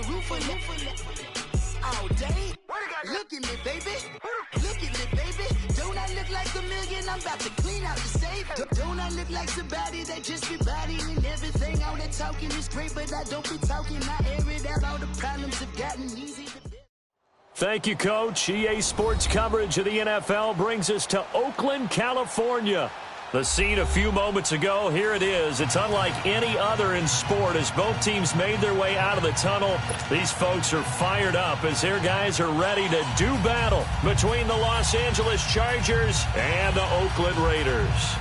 roof all day. Look at me, baby. Look at me, baby. Don't I look like a million? I'm about to clean out the safe. Don't I look like somebody that just be bodying everything? All that talking is great, but I don't be talking. I air it out. All the problems have gotten easy. Thank you, Coach. EA Sports coverage of the NFL brings us to Oakland, California. The scene a few moments ago, here it is. It's unlike any other in sport as both teams made their way out of the tunnel. These folks are fired up as their guys are ready to do battle between the Los Angeles Chargers and the Oakland Raiders.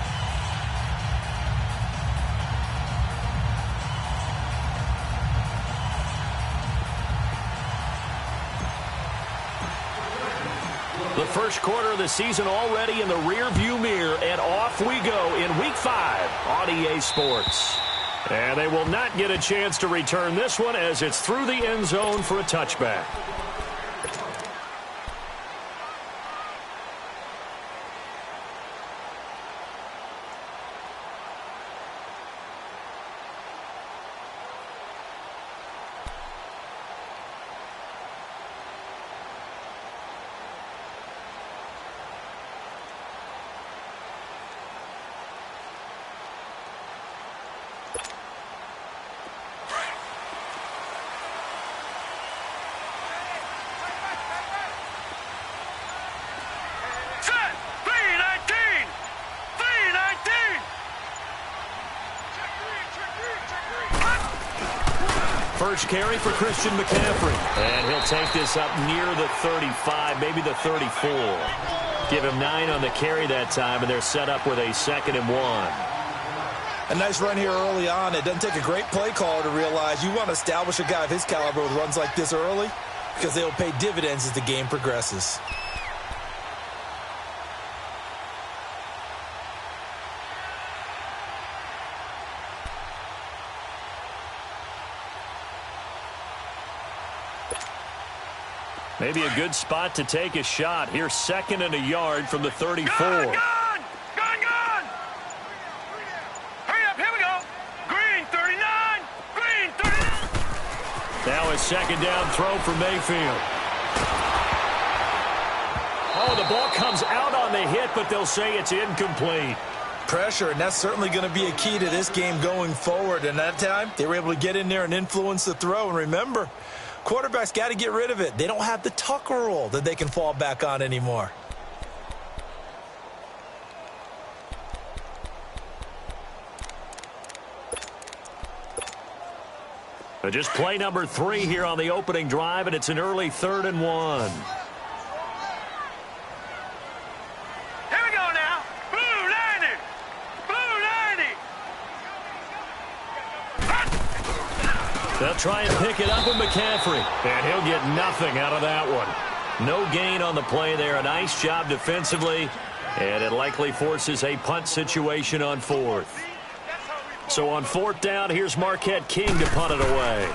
The first quarter of the season already in the rear-view mirror, and off we go in Week 5 on EA Sports. And they will not get a chance to return this one as it's through the end zone for a touchback. First carry for Christian McCaffrey. And he'll take this up near the 35, maybe the 34. Give him 9 on the carry that time, and they're set up with a 2nd and 1. A nice run here early on. It doesn't take a great play caller to realize you want to establish a guy of his caliber with runs like this early because they will pay dividends as the game progresses. Maybe a good spot to take a shot. Here's 2nd and a yard from the 34. Gone! Hurry up, here we go. Green, 39. Green, 39. Now a 2nd down throw for Mayfield. Oh, the ball comes out on the hit, but they'll say it's incomplete. Pressure, and that's certainly going to be a key to this game going forward. And that time, they were able to get in there and influence the throw. And remember, quarterbacks got to get rid of it. They don't have the Tucker rule that they can fall back on anymore. Just play number 3 here on the opening drive, and it's an early 3rd and 1. Here we go now. Blue 90. Blue 90. They'll try and pick it up with McCaffrey, and he'll get nothing out of that one. No gain on the play there. A nice job defensively, and it likely forces a punt situation on 4th. So on 4th down, here's Marquette King to punt it away.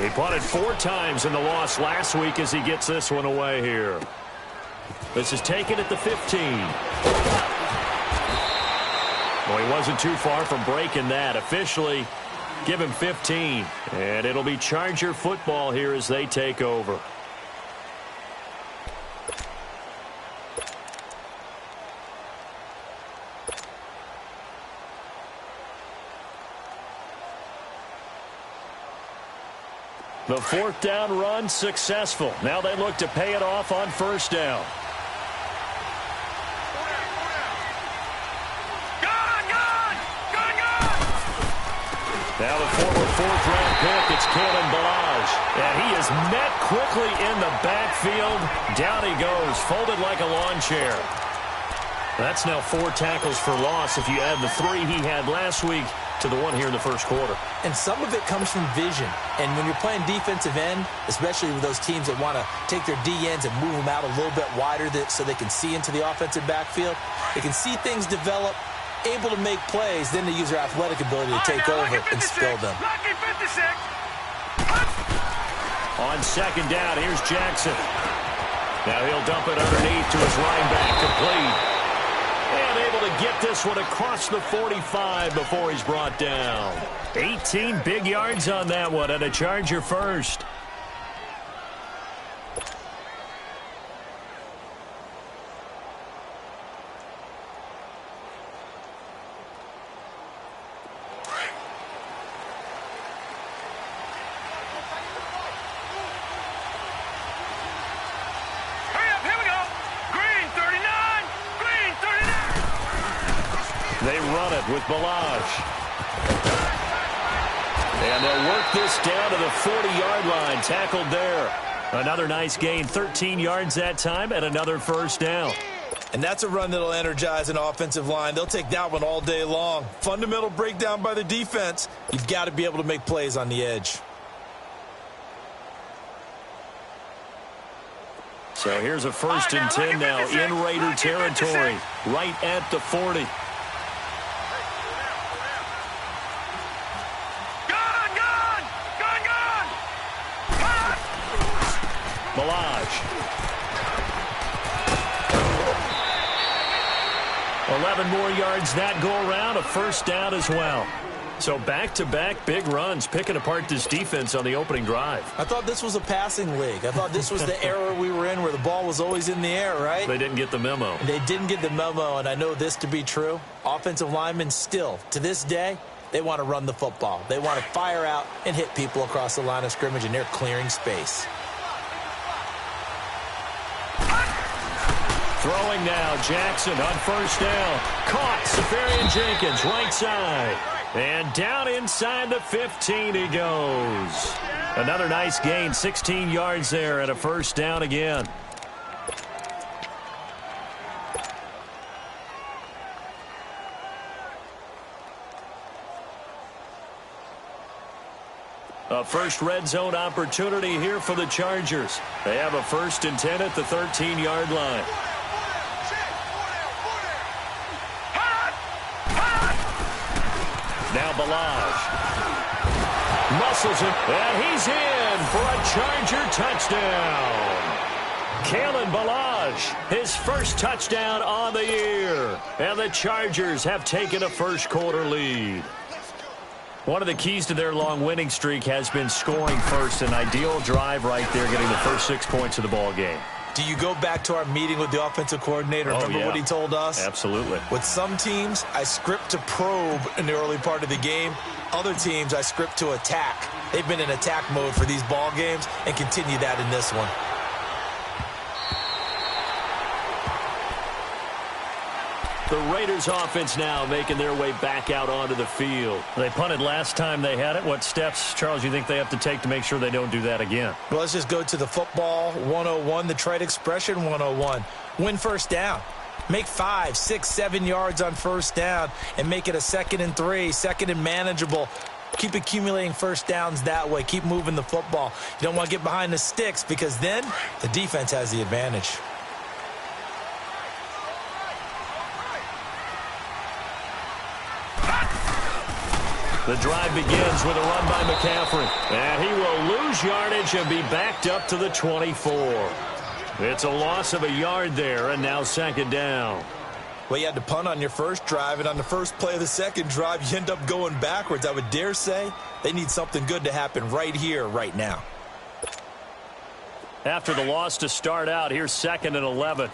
He punted 4 times in the loss last week as he gets this one away here. This is taken at the 15. Well, he wasn't too far from breaking that. Officially, give him 15. And it'll be Charger football here as they take over. The 4th down run successful. Now they look to pay it off on 1st down. Now the former 4th-round pick, it's Kalen Ballage. And he is met quickly in the backfield. Down he goes, folded like a lawn chair. That's now 4 tackles for loss if you add the 3 he had last week to the 1 here in the first quarter. And some of it comes from vision. And when you're playing defensive end, especially with those teams that want to take their D-ends and move them out a little bit wider so they can see into the offensive backfield, they can see things develop, able to make plays, then they use their athletic ability to take over and spill them. On 2nd down, here's Jackson. Now he'll dump it underneath to his running back, complete. And able to get this one across the 45 before he's brought down. 18 big yards on that one, and a Charger first. They run it with Balazs. And they'll work this down to the 40-yard line. Tackled there. Another nice gain. 13 yards that time and another first down. And that's a run that'll energize an offensive line. They'll take that one all day long. Fundamental breakdown by the defense. You've got to be able to make plays on the edge. So here's a 1st and 10 now in Raider territory. Right at the 40. Balazs. 11 more yards that go around, a first down as well. So back-to-back big runs, picking apart this defense on the opening drive. I thought this was a passing league. I thought this was the era we were in where the ball was always in the air, right? They didn't get the memo. They didn't get the memo, and I know this to be true. Offensive linemen still, to this day, they want to run the football. They want to fire out and hit people across the line of scrimmage, and they're clearing space. Throwing now, Jackson on first down. Caught, Safarian Jenkins, right side. And down inside the 15 he goes. Another nice gain, 16 yards there and a first down again. A first red zone opportunity here for the Chargers. They have a 1st and 10 at the 13-yard line. Now Balazs muscles it, and he's in for a Charger touchdown. Kalen Balazs, his first touchdown on the year. And the Chargers have taken a first-quarter lead. One of the keys to their long winning streak has been scoring first. An ideal drive right there, getting the first 6 points of the ball game. Do you go back to our meeting with the offensive coordinator? Remember what he told us? Absolutely. With some teams, I script to probe in the early part of the game. Other teams, I script to attack. They've been in attack mode for these ball games and continue that in this one. The Raiders offense now making their way back out onto the field. They punted last time they had it. What steps, Charles, you think they have to take to make sure they don't do that again? Well, let's just go to the football 101, the trade expression 101. Win first down. Make 5, 6, 7 yards on first down and make it a 2nd and 3, 2nd and manageable. Keep accumulating first downs that way. Keep moving the football. You don't want to get behind the sticks because then the defense has the advantage. The drive begins with a run by McCaffrey. And he will lose yardage and be backed up to the 24. It's a loss of a yard there, and now 2nd down. Well, you had to punt on your first drive, and on the first play of the second drive, you end up going backwards. I would dare say they need something good to happen right here, right now. After the loss to start out, here's 2nd and 11.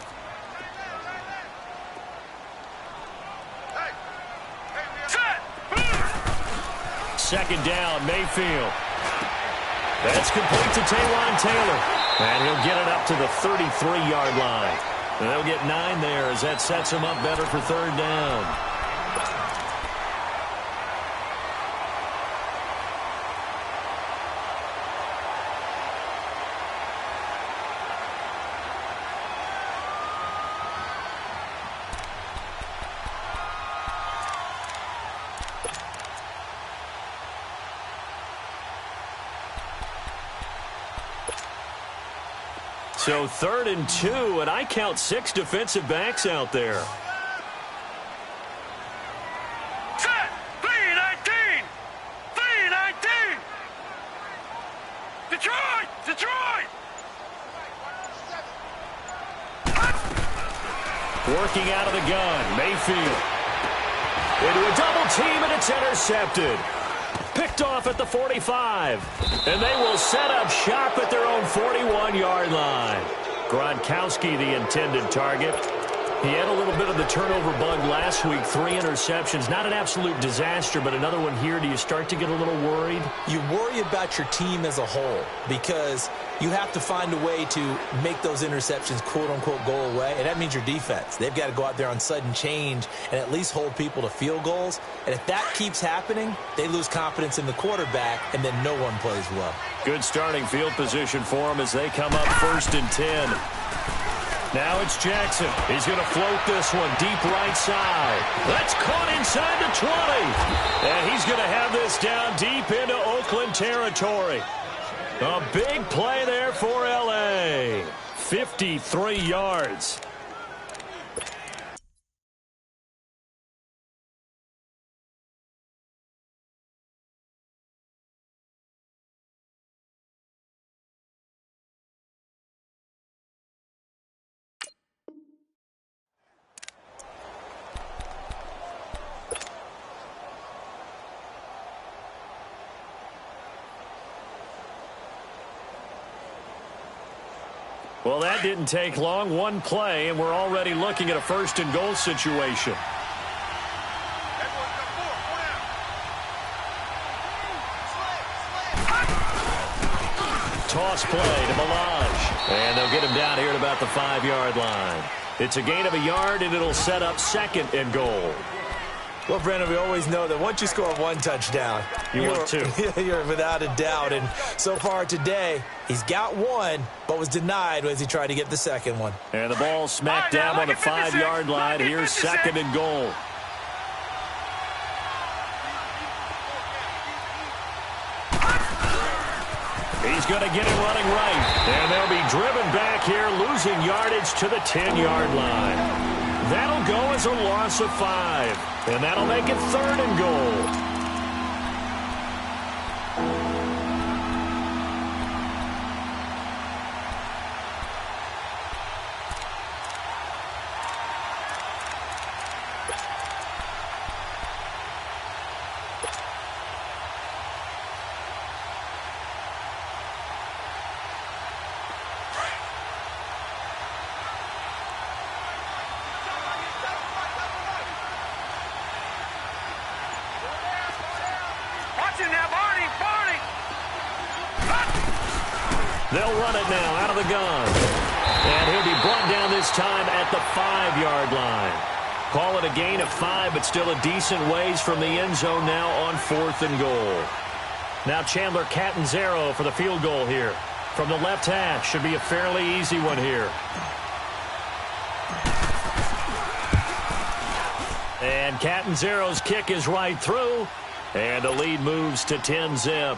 Second down, Mayfield. That's complete to Taywan Taylor. And he'll get it up to the 33-yard line. And they'll get 9 there as that sets him up better for 3rd down. So 3rd and 2, and I count 6 defensive backs out there. Set! 3-19! 3-19! Detroit! Detroit! Working out of the gun, Mayfield. Into a double team, and it's intercepted. Picked off at the 45. And they will set up shop at their own 41-yard line. Gronkowski, the intended target. He had a little bit of the turnover bug last week, 3 interceptions. Not an absolute disaster, but another one here. Do you start to get a little worried? You worry about your team as a whole because you have to find a way to make those interceptions, quote-unquote, go away, and that means your defense. They've got to go out there on sudden change and at least hold people to field goals. And if that keeps happening, they lose confidence in the quarterback, and then no one plays well. Good starting field position for them as they come up 1st and 10. Now it's Jackson. He's going to float this one deep right side. That's caught inside the 20. And he's going to have this down deep into Oakland territory. A big play there for L.A. 53 yards. Well, that didn't take long. One play, and we're already looking at a 1st and goal situation. Toss play to Melange. And they'll get him down here at about the 5-yard line. It's a gain of a yard, and it'll set up 2nd and goal. Well, Brandon, we always know that once you score 1 touchdown, you're 2. You're without a doubt. And so far today, he's got 1, but was denied as he tried to get the 2nd one. And the ball smacked down on the 5-yard line. Here's 2nd and goal. He's going to get him running right. And they'll be driven back here, losing yardage to the 10-yard line. That'll go as a loss of 5. And that'll make it 3rd and goal. They'll run it now out of the gun. And he'll be brought down this time at the 5-yard line. Call it a gain of 5, but still a decent ways from the end zone now on 4th and goal. Now Chandler Catanzaro for the field goal here. From the left hash, should be a fairly easy one here. And Catanzaro's kick is right through. And the lead moves to 10-zip.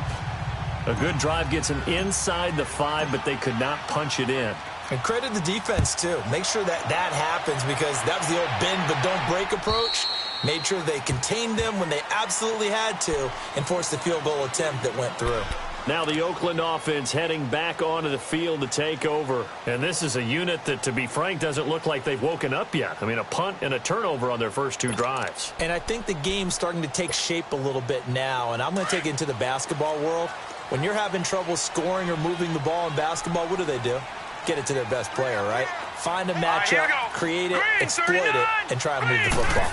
A good drive gets them inside the 5, but they could not punch it in. And credit the defense, too. Make sure that happens because that was the old bend but don't break approach. Made sure they contained them when they absolutely had to and forced the field goal attempt that went through. Now the Oakland offense heading back onto the field to take over. And this is a unit that, to be frank, doesn't look like they've woken up yet. I mean, a punt and a turnover on their first 2 drives. And I think the game's starting to take shape a little bit now. And I'm going to take it into the basketball world. When you're having trouble scoring or moving the ball in basketball, what do? Get it to their best player, right? Find a matchup, create it, exploit it, and try to move the football.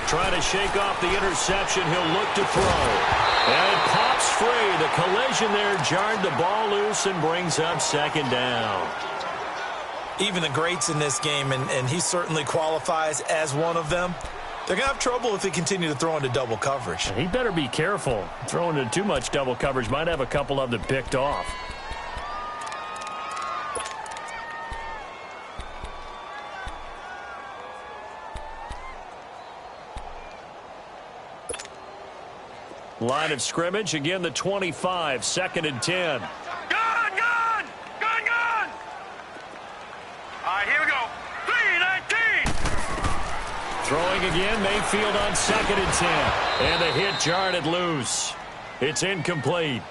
Trying to shake off the interception. He'll look to throw. And it pops free. The collision there jarred the ball loose and brings up 2nd down. Even the greats in this game, and he certainly qualifies as one of them, they're going to have trouble if they continue to throw into double coverage. He better be careful. Throwing into too much double coverage might have a couple of them picked off. Line of scrimmage, again the 25, 2nd and 10. Gun! All right, here we go. 3-19. Throwing again, Mayfield on 2nd and 10. And the hit jarred it loose. It's incomplete.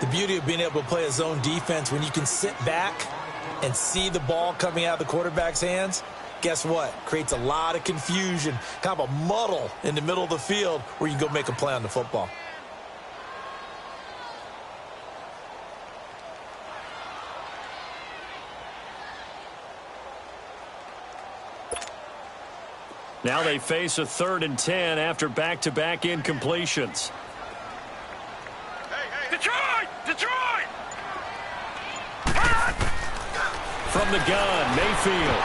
The beauty of being able to play a zone defense when you can sit back and see the ball coming out of the quarterback's hands, guess what? Creates a lot of confusion, kind of a muddle in the middle of the field where you can go make a play on the football. Now they face a 3rd and 10 after back-to-back incompletions. Detroit! Detroit! From the gun, Mayfield.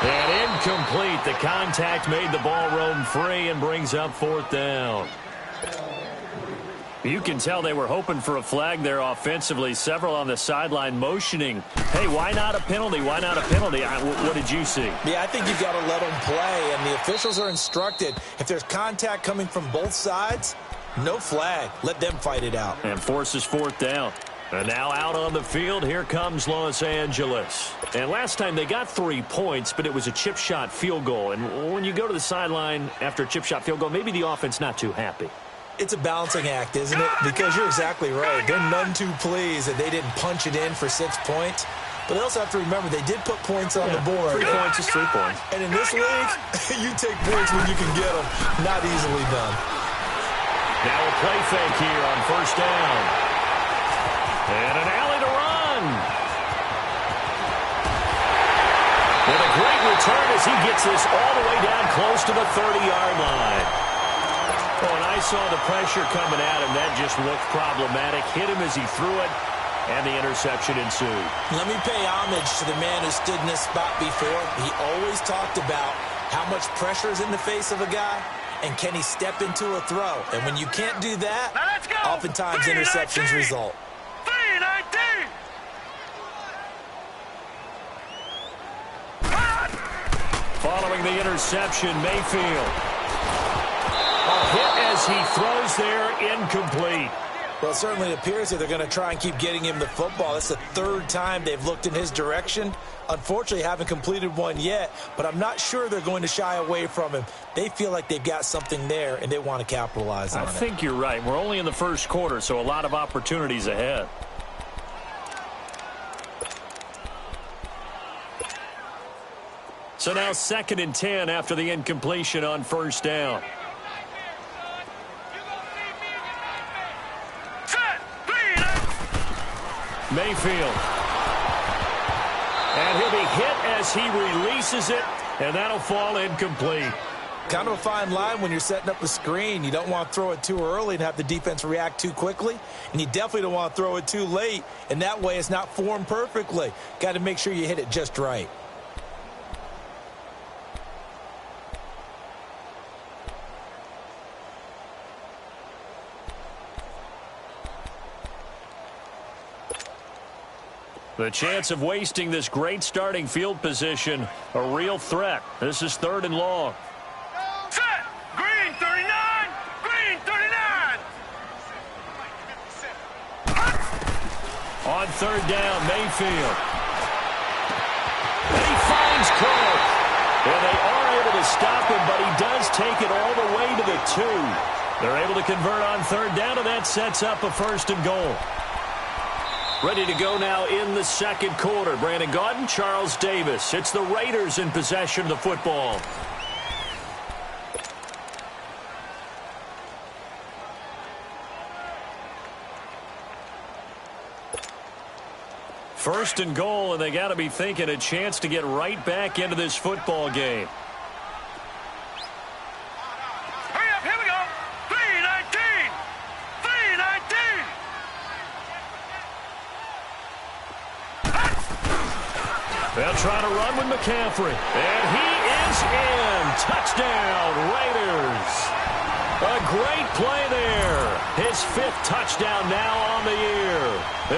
And incomplete. The contact made the ball roam free and brings up 4th down. You can tell they were hoping for a flag there offensively. Several on the sideline motioning, hey, why not a penalty? Why not a penalty? What did you see? Yeah, I think you've got to let them play, and the officials are instructed. If there's contact coming from both sides, no flag. Let them fight it out. And forces 4th down. And now out on the field, here comes Los Angeles. And last time they got 3 points, but it was a chip shot field goal. And when you go to the sideline after a chip shot field goal, maybe the offense not too happy. It's a balancing act, isn't it? Because you're exactly right. They're none too pleased that they didn't punch it in for 6 points. But they also have to remember they did put points on the board. 3 points is 3 points. And in this league, you take points when you can get them. Not easily done. Now a play fake here on 1st down. And an alley to run. With a great return as he gets this all the way down close to the 30-yard line. Oh, and I saw the pressure coming at him. That just looked problematic. Hit him as he threw it, and the interception ensued. Let me pay homage to the man who stood in this spot before. He always talked about how much pressure is in the face of a guy, and can he step into a throw. And when you can't do that, oftentimes interceptions result. 3-19! Following the interception, Mayfield. A hit as he throws there, incomplete. Well, it certainly appears that they're going to try and keep getting him the football. It's the 3rd time they've looked in his direction. Unfortunately, haven't completed one yet, but I'm not sure they're going to shy away from him. They feel like they've got something there, and they want to capitalize on it. I think you're right. We're only in the 1st quarter, so a lot of opportunities ahead. So now 2nd and 10 after the incompletion on 1st down. Mayfield. And he'll be hit as he releases it, and that'll fall incomplete. Kind of a fine line when you're setting up a screen. You don't want to throw it too early and have the defense react too quickly, and you definitely don't want to throw it too late, and that way it's not formed perfectly. Got to make sure you hit it just right. The chance of wasting this great starting field position, a real threat. This is 3rd and long. Set! Green 39! Green 39! On 3rd down, Mayfield. And he finds Clark. And they are able to stop him, but he does take it all the way to the 2. They're able to convert on 3rd down, and that sets up a 1st and goal. Ready to go now in the 2nd quarter. Brandon Gaudin, Charles Davis. It's the Raiders in possession of the football. First and goal, and they got to be thinking a chance to get right back into this football game. Hurry up, here we go! 3-19! 3-19! They'll try to run with McCaffrey. And he is in. Touchdown, Raiders. A great play there. His 5th touchdown now on the year.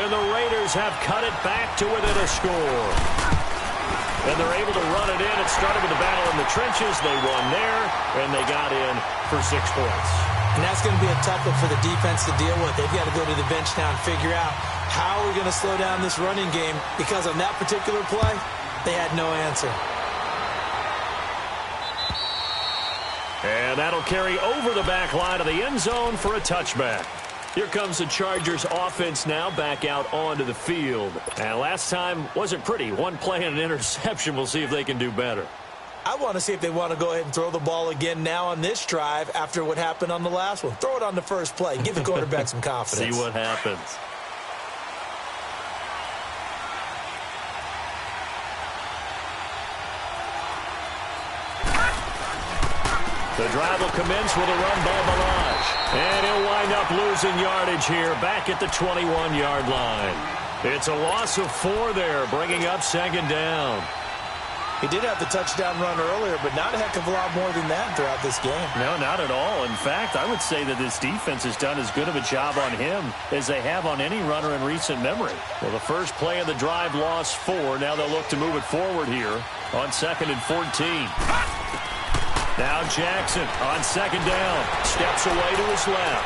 And the Raiders have cut it back to within a score. And they're able to run it in. It started with a battle in the trenches. They won there, and they got in for 6 points. And that's going to be a tough one for the defense to deal with. They've got to go to the bench now and figure out how are we going to slow down this running game, because on that particular play, they had no answer. And that'll carry over the back line of the end zone for a touchback. Here comes the Chargers offense now back out onto the field. And last time wasn't pretty. One play and an interception. We'll see if they can do better. I want to see if they want to go ahead and throw the ball again now on this drive after what happened on the last one. Throw it on the first play. Give the quarterback some confidence. See what happens. The drive will commence with a run by Ballage. And he'll wind up losing yardage here back at the 21-yard line. It's a loss of 4 there, bringing up second down. He did have the touchdown run earlier, but not a heck of a lot more than that throughout this game. No, not at all. In fact, I would say that this defense has done as good of a job on him as they have on any runner in recent memory. Well, the first play of the drive lost 4. Now they'll look to move it forward here on 2nd and 14. Now Jackson on second down. Steps away to his left.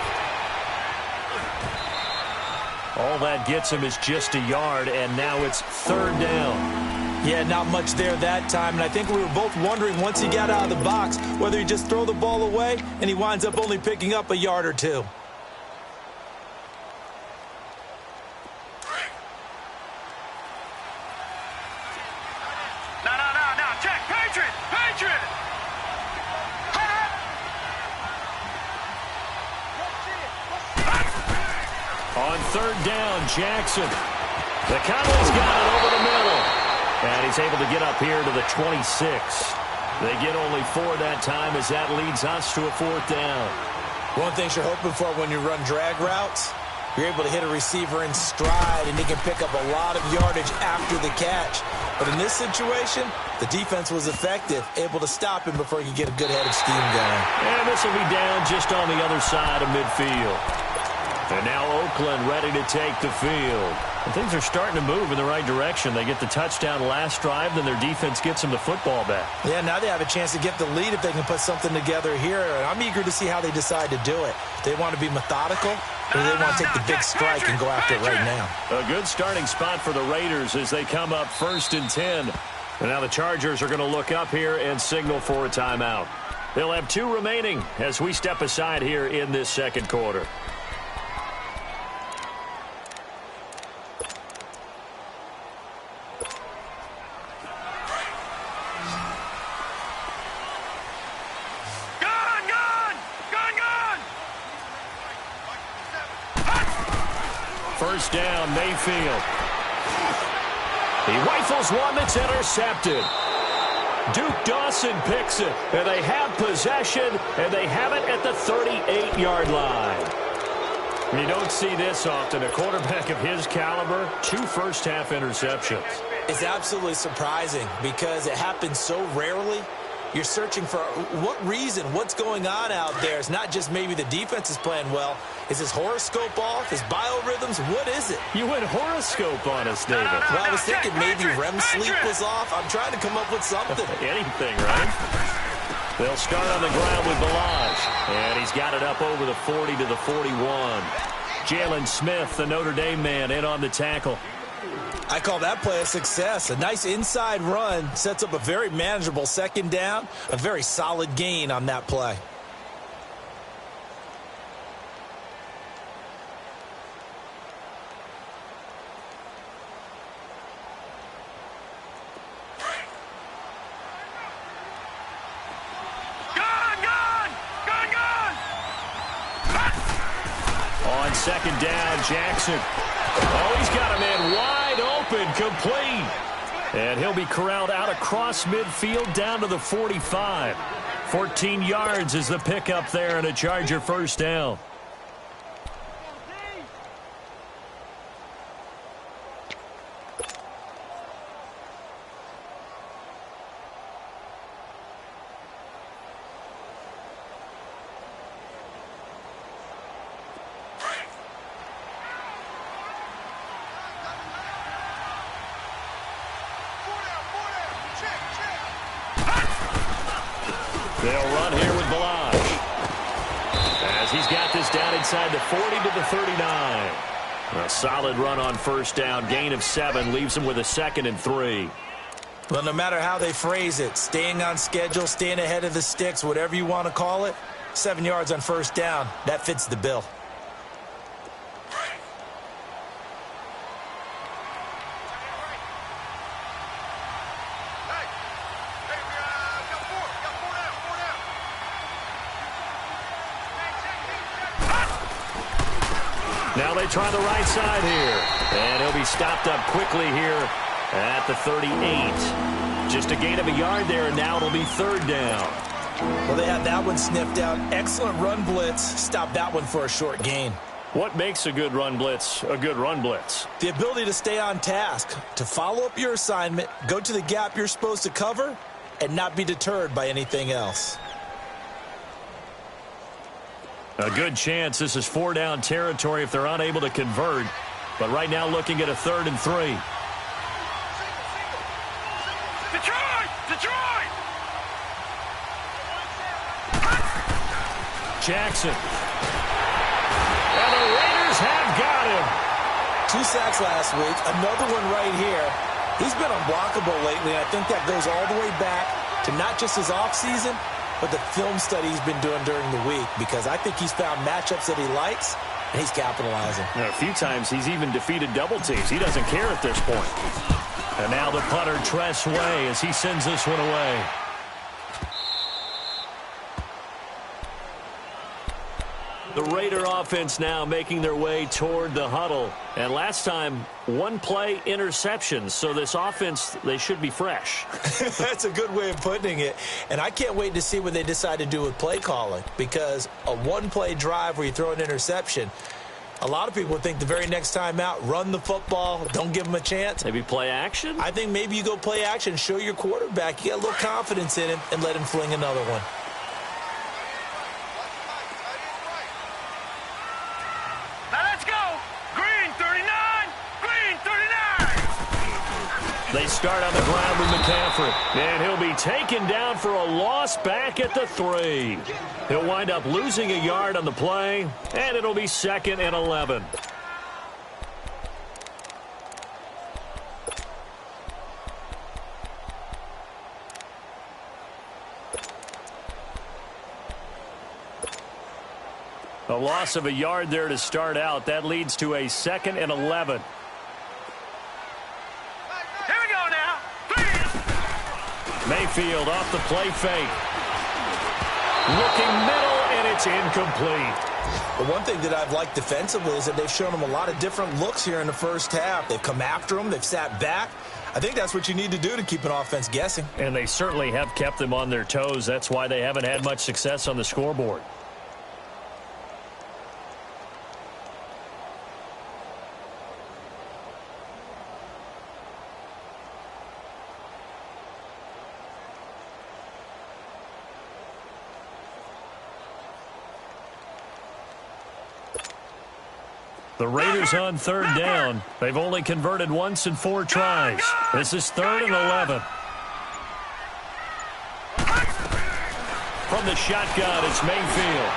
All that gets him is just a yard, and now it's 3rd down. Yeah, not much there that time, and I think we were both wondering once he got out of the box whether he'd just throw the ball away, and he winds up only picking up a yard or 2. No, check, Patriot! On 3rd down, Jackson. The Cowboys got it over the middle. And he's able to get up here to the 26. They get only 4 that time as that leads us to a 4th down. One thing you're hoping for when you run drag routes, you're able to hit a receiver in stride, and he can pick up a lot of yardage after the catch. But in this situation, the defense was effective, able to stop him before he could get a good head of steam going. And this will be down just on the other side of midfield. And now Oakland ready to take the field. And things are starting to move in the right direction. They get the touchdown last drive, then their defense gets them the football back. Yeah, now they have a chance to get the lead if they can put something together here. And I'm eager to see how they decide to do it. They want to be methodical, or they want to take the big strike and go after it right now. A good starting spot for the Raiders as they come up 1st and 10. And now the Chargers are going to look up here and signal for a timeout. They'll have 2 remaining as we step aside here in this second quarter. First down, Mayfield. He rifles one that's intercepted. Duke Dawson picks it, and they have possession, and they have it at the 38-yard line. You don't see this often. A quarterback of his caliber, 2 first-half interceptions. It's absolutely surprising because it happens so rarely. You're searching for what reason, what's going on out there. It's not just maybe the defense is playing well. Is his horoscope off? His biorhythms? What is it? You went horoscope on us, David. Well, I was thinking maybe REM sleep was off. I'm trying to come up with something. Anything, right? They'll start on the ground with Ballage. And he's got it up over the 40 to the 41. Jalen Smith, the Notre Dame man, in on the tackle. I call that play a success. A nice inside run sets up a very manageable second down. A very solid gain on that play. On second down, Jackson. Oh, he's got a man wide open, complete. And he'll be corralled out across midfield down to the 45. 14 yards is the pickup there and a Charger first down. They'll run here with Ballage. As he's got this down inside the 40 to the 39. A solid run on first down. Gain of 7 leaves him with a 2nd and 3. Well, no matter how they phrase it, staying on schedule, staying ahead of the sticks, whatever you want to call it, 7 yards on first down, that fits the bill. Now they try the right side here. And he'll be stopped up quickly here at the 38. Just a gain of a yard there, and now it'll be third down. Well, they had that one sniffed out. Excellent run blitz. Stop that one for a short gain. What makes a good run blitz a good run blitz? The ability to stay on task, to follow up your assignment, go to the gap you're supposed to cover, and not be deterred by anything else. A good chance this is 4-down territory if they're unable to convert. But right now looking at a 3rd and 3. Detroit! Detroit! Jackson. And the Raiders have got him. 2 sacks last week, another one right here. He's been unblockable lately, and I think that goes all the way back to not just his offseason, but the film study he's been doing during the week, because I think he's found matchups that he likes, and he's capitalizing. A few times he's even defeated double teams. He doesn't care at this point. And now the punter, Tress Way, as he sends this one away. The Raider offense now making their way toward the huddle. And last time, 1-play interceptions. So this offense, they should be fresh. That's a good way of putting it. And I can't wait to see what they decide to do with play calling. Because a 1-play drive where you throw an interception, a lot of people think the very next time out, run the football, don't give them a chance. Maybe play action? I think maybe you go play action, show your quarterback you got a little confidence in him, and let him fling another one. They start on the ground with McCaffrey. And he'll be taken down for a loss back at the 3. He'll wind up losing a yard on the play, and it'll be 2nd and 11. A loss of a yard there to start out. That leads to a 2nd and 11. Mayfield off the play fake. Looking middle, and it's incomplete. The one thing that I've liked defensively is that they've shown them a lot of different looks here in the first half. They've come after them. They've sat back. I think that's what you need to do to keep an offense guessing. And they certainly have kept them on their toes. That's why they haven't had much success on the scoreboard. The Raiders on 3rd down. They've only converted once in 4 tries. This is 3rd and 11. From the shotgun, it's Mayfield.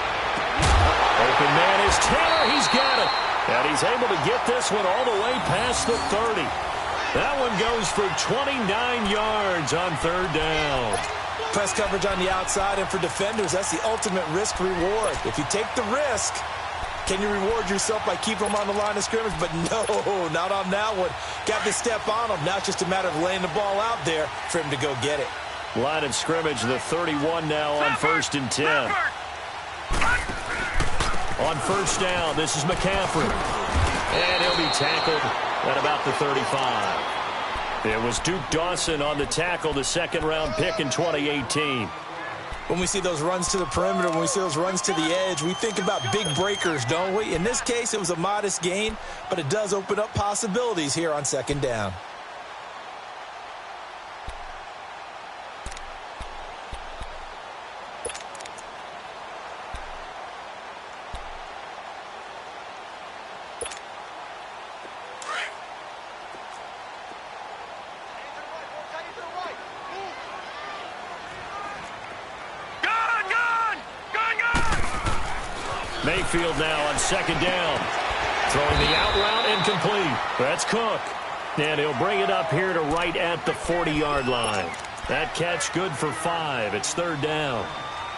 Open man is Taylor. He's got it. And he's able to get this one all the way past the 30. That one goes for 29 yards on 3rd down. Press coverage on the outside, and for defenders, that's the ultimate risk-reward. If you take the risk, can you reward yourself by keeping them on the line of scrimmage? But no, not on that one. Got to step on them. Now it's just a matter of laying the ball out there for him to go get it. Line of scrimmage, the 31 now on 1st and 10. On 1st down, this is McCaffrey. And he'll be tackled at about the 35. It was Duke Dawson on the tackle, the 2nd-round pick in 2018. When we see those runs to the perimeter, when we see those runs to the edge, we think about big breakers, don't we? In this case, it was a modest gain, but it does open up possibilities here on 2nd down. Mayfield now on 2nd down. Throwing the out route incomplete. That's Cook. And he'll bring it up here to right at the 40-yard line. That catch good for 5. It's 3rd down.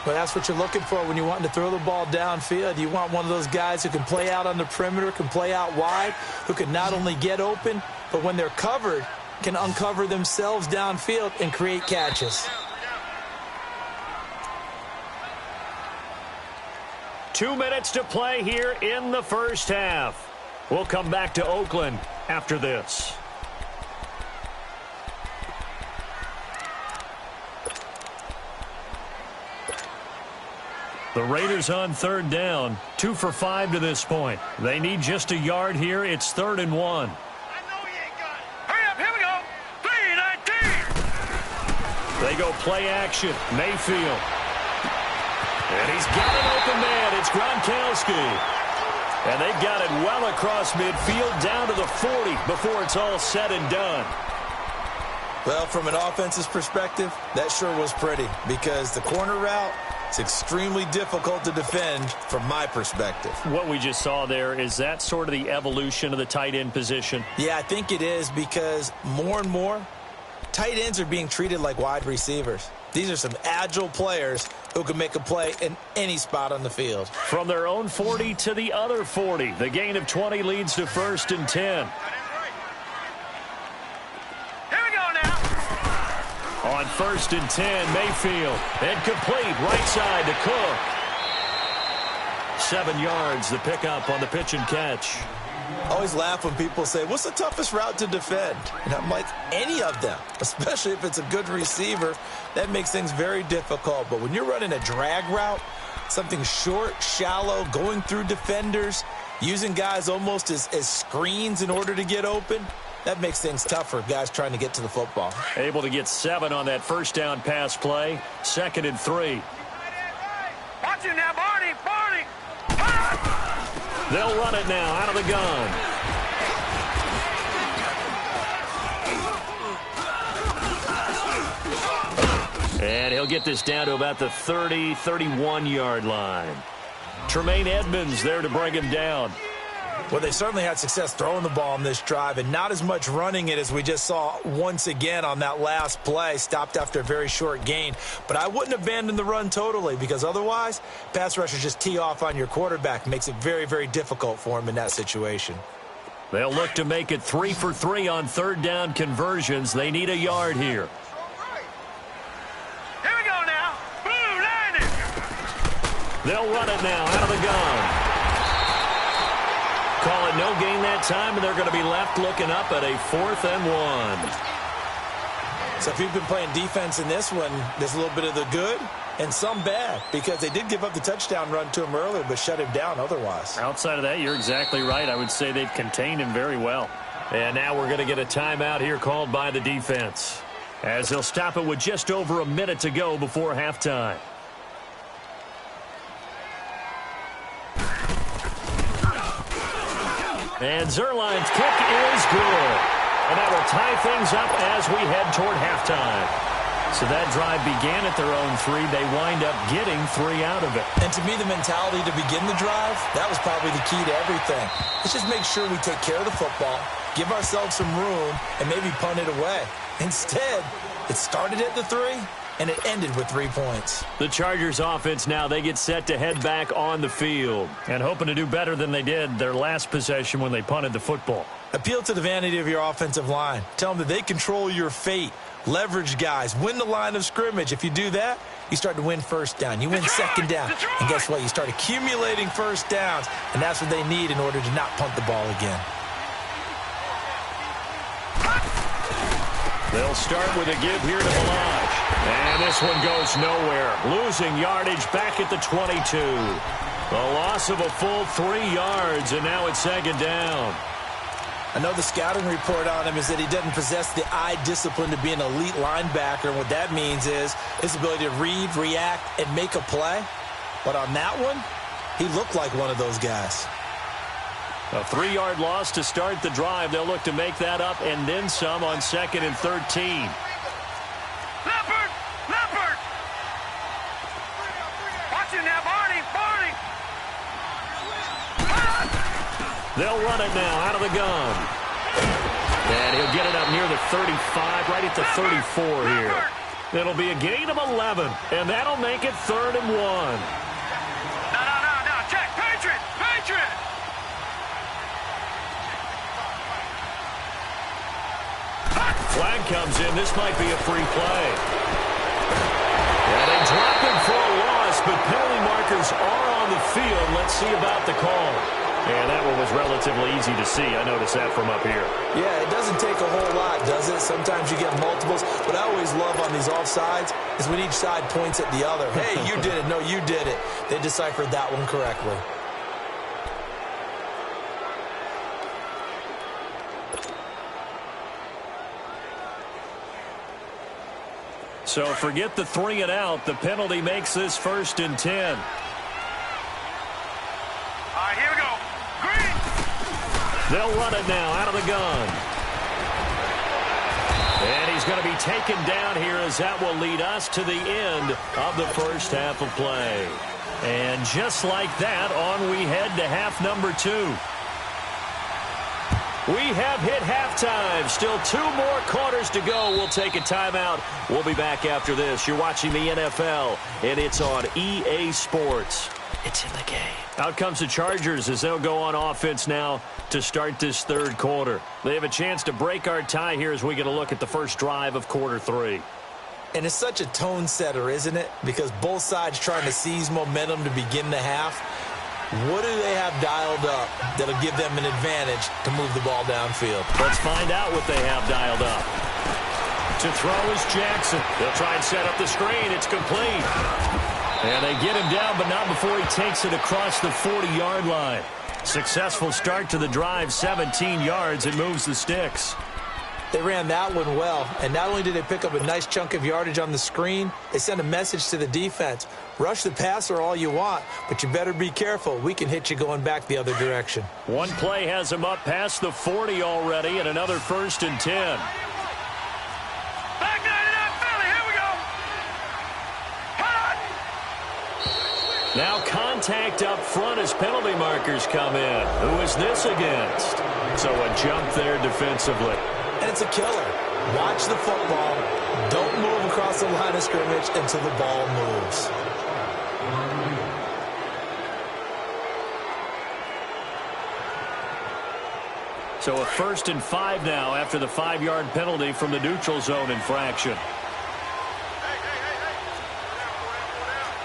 Well, that's what you're looking for when you're wanting to throw the ball downfield. You want one of those guys who can play out on the perimeter, can play out wide, who can not only get open, but when they're covered, can uncover themselves downfield and create catches. 2 minutes to play here in the first half. We'll come back to Oakland after this. The Raiders on third down, 2 for 5 to this point. They need just a yard here. It's 3rd and 1. I know you ain't got it. Hurry up, here we go. 3-19. They go play action. Mayfield. And he's got an open man. It's Gronkowski. And they've got it well across midfield down to the 40 before it's all said and done. Well, from an offense's perspective, that sure was pretty because the corner route is extremely difficult to defend from my perspective. What we just saw there, is that sort of the evolution of the tight end position? Yeah, I think it is because more and more, tight ends are being treated like wide receivers. These are some agile players who can make a play in any spot on the field. From their own 40 to the other 40. The gain of 20 leads to 1st and 10. Here we go now. On 1st and 10, Mayfield. And complete right side to Cook. 7 yards, the pickup on the pitch and catch. I always laugh when people say, what's the toughest route to defend? And I'm like, any of them, especially if it's a good receiver. That makes things very difficult. But when you're running a drag route, something short, shallow, going through defenders, using guys almost as screens in order to get open, that makes things tougher, guys trying to get to the football. Able to get 7 on that first down pass play. 2nd and 3. Watch it now, Barney. Barney. They'll run it now out of the gun. And he'll get this down to about the 30, 31-yard line. Tremaine Edmonds there to bring him down. Well, they certainly had success throwing the ball on this drive and not as much running it as we just saw once again on that last play, stopped after a very short gain. But I wouldn't abandon the run totally because otherwise, pass rushers just tee off on your quarterback. Makes it very, very difficult for him in that situation. They'll look to make it 3 for 3 on 3rd down conversions. They need a yard here. Here we go now. Blue landing. They'll run it now out of the gun. Call it no gain that time, and they're going to be left looking up at a 4th and 1. So if you've been playing defense in this one, there's a little bit of the good and some bad because they did give up the touchdown run to him earlier but shut him down otherwise. Outside of that, you're exactly right. I would say they've contained him very well. And now we're going to get a timeout here called by the defense as they'll stop it with just over a minute to go before halftime. And Zuerlein's kick is good. And that will tie things up as we head toward halftime. So that drive began at their own 3. They wind up getting 3 out of it. And to me, the mentality to begin the drive, that was probably the key to everything. Let's just make sure we take care of the football, give ourselves some room, and maybe punt it away. Instead, it started at the 3, and it ended with 3 points. The Chargers offense now, they get set to head back on the field and hoping to do better than they did their last possession when they punted the football. Appeal to the vanity of your offensive line. Tell them that they control your fate. Leverage guys. Win the line of scrimmage. If you do that, you start to win 1st down. You win 2nd down. And guess what? You start accumulating 1st downs. And that's what they need in order to not punt the ball again. They'll start with a give here to Ballage. And this one goes nowhere. Losing yardage back at the 22. The loss of a full 3 yards, and now it's 2nd down. I know the scouting report on him is that he doesn't possess the eye discipline to be an elite linebacker. And what that means is his ability to read, react, and make a play. But on that one, he looked like one of those guys. A 3-yard loss to start the drive. They'll look to make that up and then some on 2nd and 13. Leopard! Leopard! Watch it now, Barney! Barney! They'll run it now out of the gun. And he'll get it up near the 35, right at the 34 here. It'll be a gain of 11, and that'll make it 3rd and 1. No, check! Patriot! Patriot! Flag comes in. This might be a free play. And they drop him for a loss, but penalty markers are on the field. Let's see about the call. And that one was relatively easy to see. I noticed that from up here. Yeah, it doesn't take a whole lot, does it? Sometimes you get multiples. What I always love on these offsides is when each side points at the other. Hey, you did it. No, you did it. They deciphered that one correctly. So forget the 3 and out. The penalty makes this 1st and 10. All right, here we go. Green. They'll run it now out of the gun. And he's going to be taken down here as that will lead us to the end of the first half of play. And just like that, on we head to half number 2. We have hit halftime. Still 2 more quarters to go. We'll take a timeout. We'll be back after this. You're watching the NFL, and it's on EA Sports. It's in the game. Out comes the Chargers as they'll go on offense now to start this 3rd quarter. They have a chance to break our tie here as we get a look at the first drive of quarter 3. And it's such a tone setter, isn't it? Because both sides trying to seize momentum to begin the half. What do they have dialed up that'll give them an advantage to move the ball downfield? Let's find out what they have dialed up. To throw is Jackson. They'll try and set up the screen. It's complete. And they get him down, but not before he takes it across the 40-yard line. Successful start to the drive, 17 yards. It moves the sticks. They ran that one well, and not only did they pick up a nice chunk of yardage on the screen, they sent a message to the defense. Rush the passer all you want, but you better be careful. We can hit you going back the other direction. One play has him up past the 40 already, and another 1st and 10. Back 99 Philly. Here we go. Hot. Now contact up front as penalty markers come in. Who is this against? So a jump there defensively. And it's a killer. Watch the football. Don't move across the line of scrimmage until the ball moves. So a 1st and 5 now after the 5-yard penalty from the neutral zone infraction. All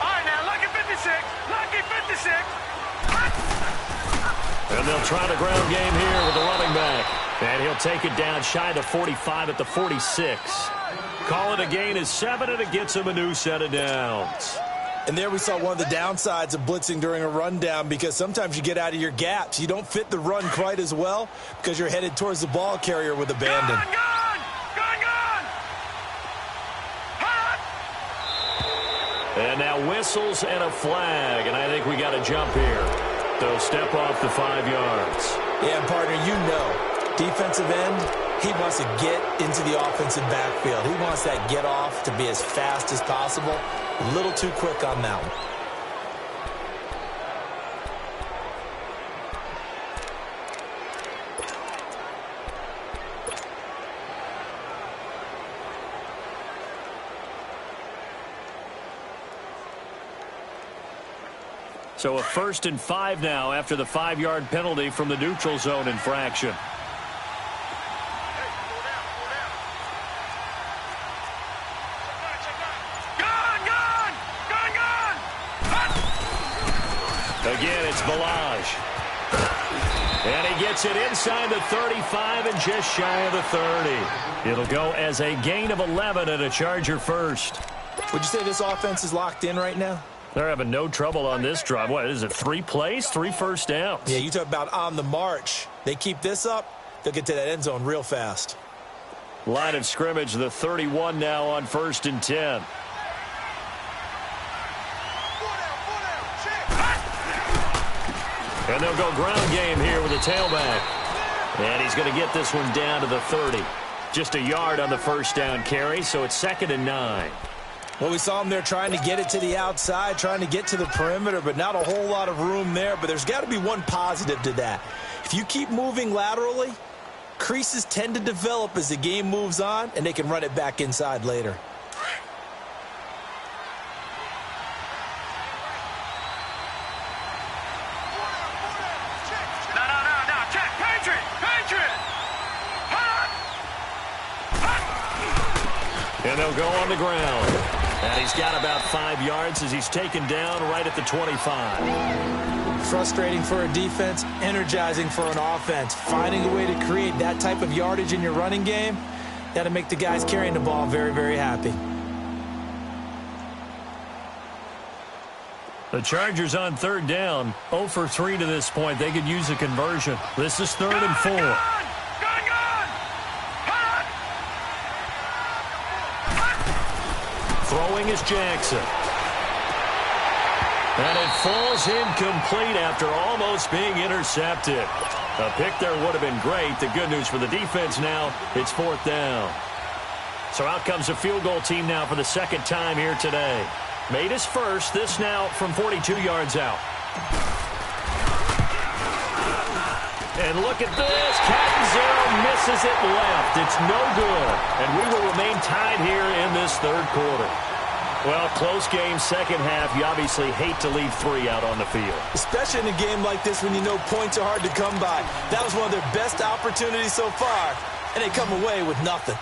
right, now, lucky 56. Lucky 56. And they'll try the ground game here with the running back. And he'll take it down shy to 45 at the 46. Call it a gain of 7, and it gets him a new set of downs. And there we saw one of the downsides of blitzing during a rundown, because sometimes you get out of your gaps. You don't fit the run quite as well because you're headed towards the ball carrier with abandon. Gone. Hot. And now whistles and a flag, and I think we got a jump here. They'll step off the 5 yards. Yeah, partner, you know, defensive end, he wants to get into the offensive backfield. He wants that get off to be as fast as possible. A little too quick on that one. So a 1st and 5 now after the 5-yard penalty from the neutral zone infraction. Again, it's Balaj. And he gets it inside the 35 and just shy of the 30. It'll go as a gain of 11 and a Charger first. Would you say this offense is locked in right now? They're having no trouble on this drive. What is it, 3 plays, 3 first downs? Yeah, you talk about on the march. They keep this up, they'll get to that end zone real fast. Line of scrimmage, the 31 now on 1st and 10. And they'll go ground game here with a tailback. And he's going to get this one down to the 30. Just a yard on the first down carry, so it's 2nd and 9. Well, we saw him there trying to get it to the outside, trying to get to the perimeter, but not a whole lot of room there. But there's got to be one positive to that. If you keep moving laterally, creases tend to develop as the game moves on, and they can run it back inside later. And they'll go on the ground. And he's got about 5 yards as he's taken down right at the 25. Frustrating for a defense, energizing for an offense. Finding a way to create that type of yardage in your running game, that'll make the guys carrying the ball very, very happy. The Chargers on third down, 0 for 3 to this point. They could use a conversion. This is 3rd and 4. Throwing is Jackson. And it falls incomplete after almost being intercepted. A pick there would have been great. The good news for the defense now, it's 4th down. So out comes a field goal team now for the second time here today. Made his first, this now from 42 yards out. And look at this. Catanzaro misses it left. It's no good. And we will remain tied here in this third quarter. Well, close game, second half. You obviously hate to leave 3 out on the field. Especially in a game like this when you know points are hard to come by. That was one of their best opportunities so far, and they come away with nothing.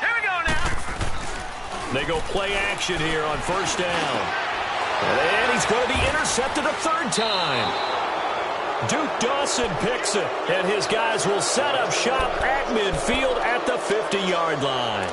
Here we go now. They go play action here on first down. And he's going to be intercepted a third time. Duke Dawson picks it, and his guys will set up shop at midfield at the 50-yard line.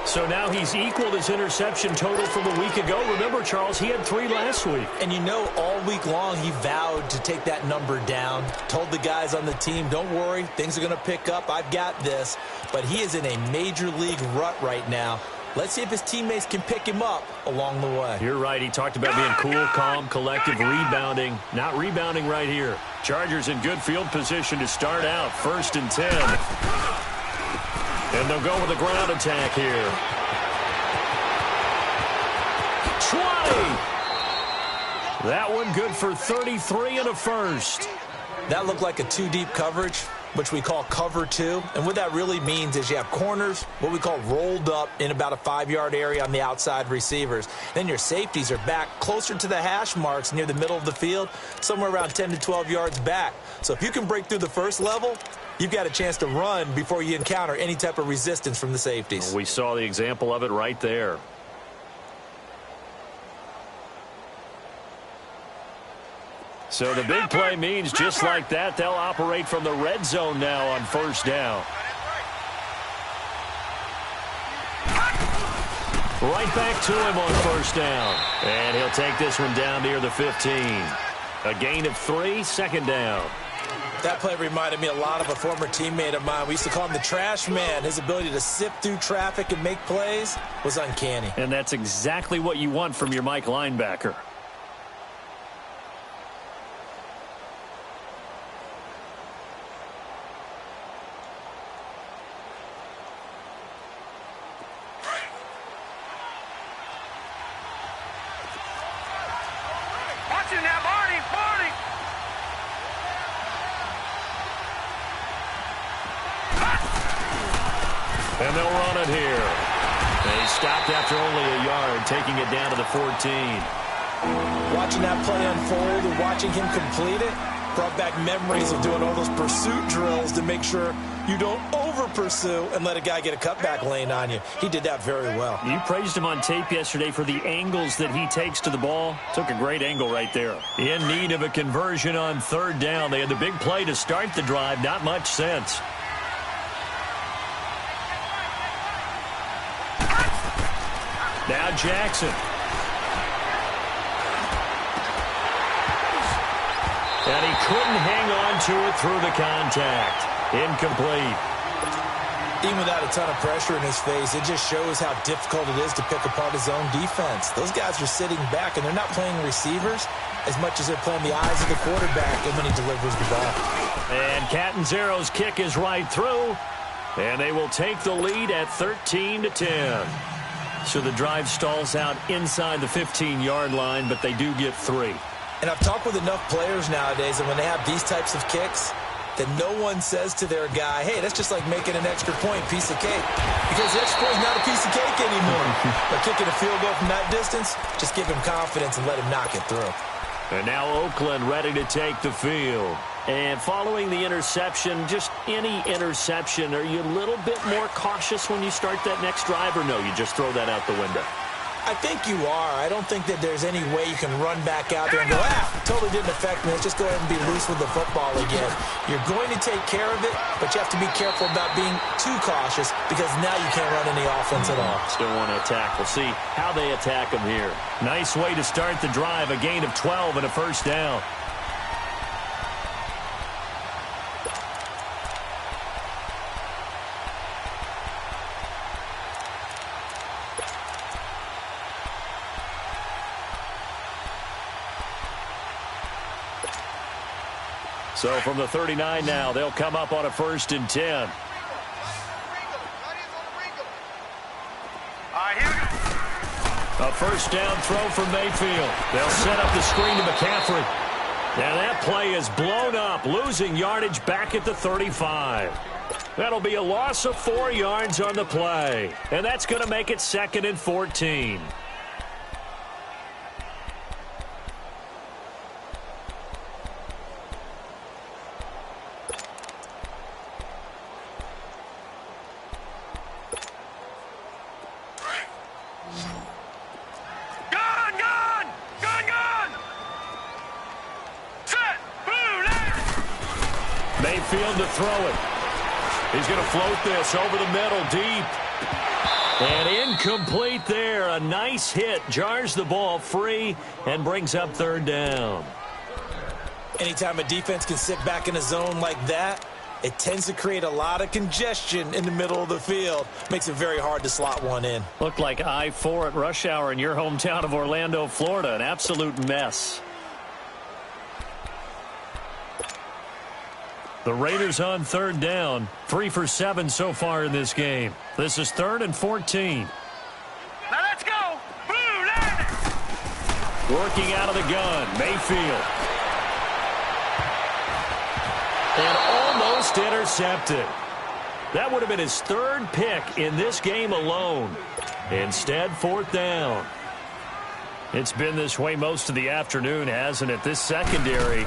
So now he's equaled his interception total from a week ago. Remember, Charles, he had 3 last week. And you know, all week long he vowed to take that number down. Told the guys on the team, don't worry, things are going to pick up. I've got this. But he is in a major league rut right now. Let's see if his teammates can pick him up along the way. You're right. He talked about being cool, calm, collective, rebounding. Not rebounding right here. Chargers in good field position to start out. 1st and 10. And they'll go with a ground attack here. 20. That one good for 33 and a first. That looked like a 2-deep coverage, which we call cover 2. And what that really means is you have corners, what we call rolled up in about a 5-yard area on the outside receivers. Then your safeties are back closer to the hash marks near the middle of the field, somewhere around 10 to 12 yards back. So if you can break through the first level, you've got a chance to run before you encounter any type of resistance from the safeties. We saw the example of it right there. So the big play means just like that, they'll operate from the red zone now on first down. Right back to him on first down. And he'll take this one down near the 15. A gain of 3, second down. That play reminded me a lot of a former teammate of mine. We used to call him the trash man. His ability to sift through traffic and make plays was uncanny. And that's exactly what you want from your Mike linebacker. And they'll run it here. They stopped after only a yard, taking it down to the 14. Watching that play unfold and watching him complete it brought back memories of doing all those pursuit drills to make sure you don't over-pursue and let a guy get a cutback lane on you. He did that very well. You praised him on tape yesterday for the angles that he takes to the ball. Took a great angle right there. In need of a conversion on third down. They had the big play to start the drive. Not much sense. Now Jackson. And he couldn't hang on to it through the contact. Incomplete. Even without a ton of pressure in his face, it just shows how difficult it is to pick apart his own defense. Those guys are sitting back, and they're not playing receivers as much as they're playing the eyes of the quarterback and when he delivers the ball. And Catanzaro's kick is right through. And they will take the lead at 13-10. So the drive stalls out inside the 15-yard line, but they do get 3. And I've talked with enough players nowadays, and when they have these types of kicks, that no one says to their guy, hey, that's just like making an extra point, piece of cake. Because the extra point is not a piece of cake anymore. But kicking a field goal from that distance, just give him confidence and let him knock it through. And now Oakland ready to take the field. And following the interception, just any interception, are you a little bit more cautious when you start that next drive, or no, you just throw that out the window? I think you are. I don't think that there's any way you can run back out there and go, totally didn't affect me. Let's just go ahead and be loose with the football again. You're going to take care of it, but you have to be careful about being too cautious because now you can't run any offense at all. Still want to attack. We'll see how they attack them here. Nice way to start the drive, a gain of 12 and a first down. So from the 39 now, they'll come up on a 1st and 10. A first down throw from Mayfield. They'll set up the screen to McCaffrey. And that play is blown up, losing yardage back at the 35. That'll be a loss of 4 yards on the play. And that's going to make it 2nd and 14. Mayfield to throw it. He's going to float this over the middle, deep. And incomplete there. A nice hit. Jars the ball free and brings up 3rd down. Anytime a defense can sit back in a zone like that, it tends to create a lot of congestion in the middle of the field. Makes it very hard to slot one in. Looked like I-4 at rush hour in your hometown of Orlando, Florida. An absolute mess. The Raiders on 3rd down, 3 for 7 so far in this game. This is 3rd and 14. Now let's go. Blue line. Working out of the gun, Mayfield. And almost intercepted. That would have been his 3rd pick in this game alone. Instead, 4th down. It's been this way most of the afternoon, hasn't it? This secondary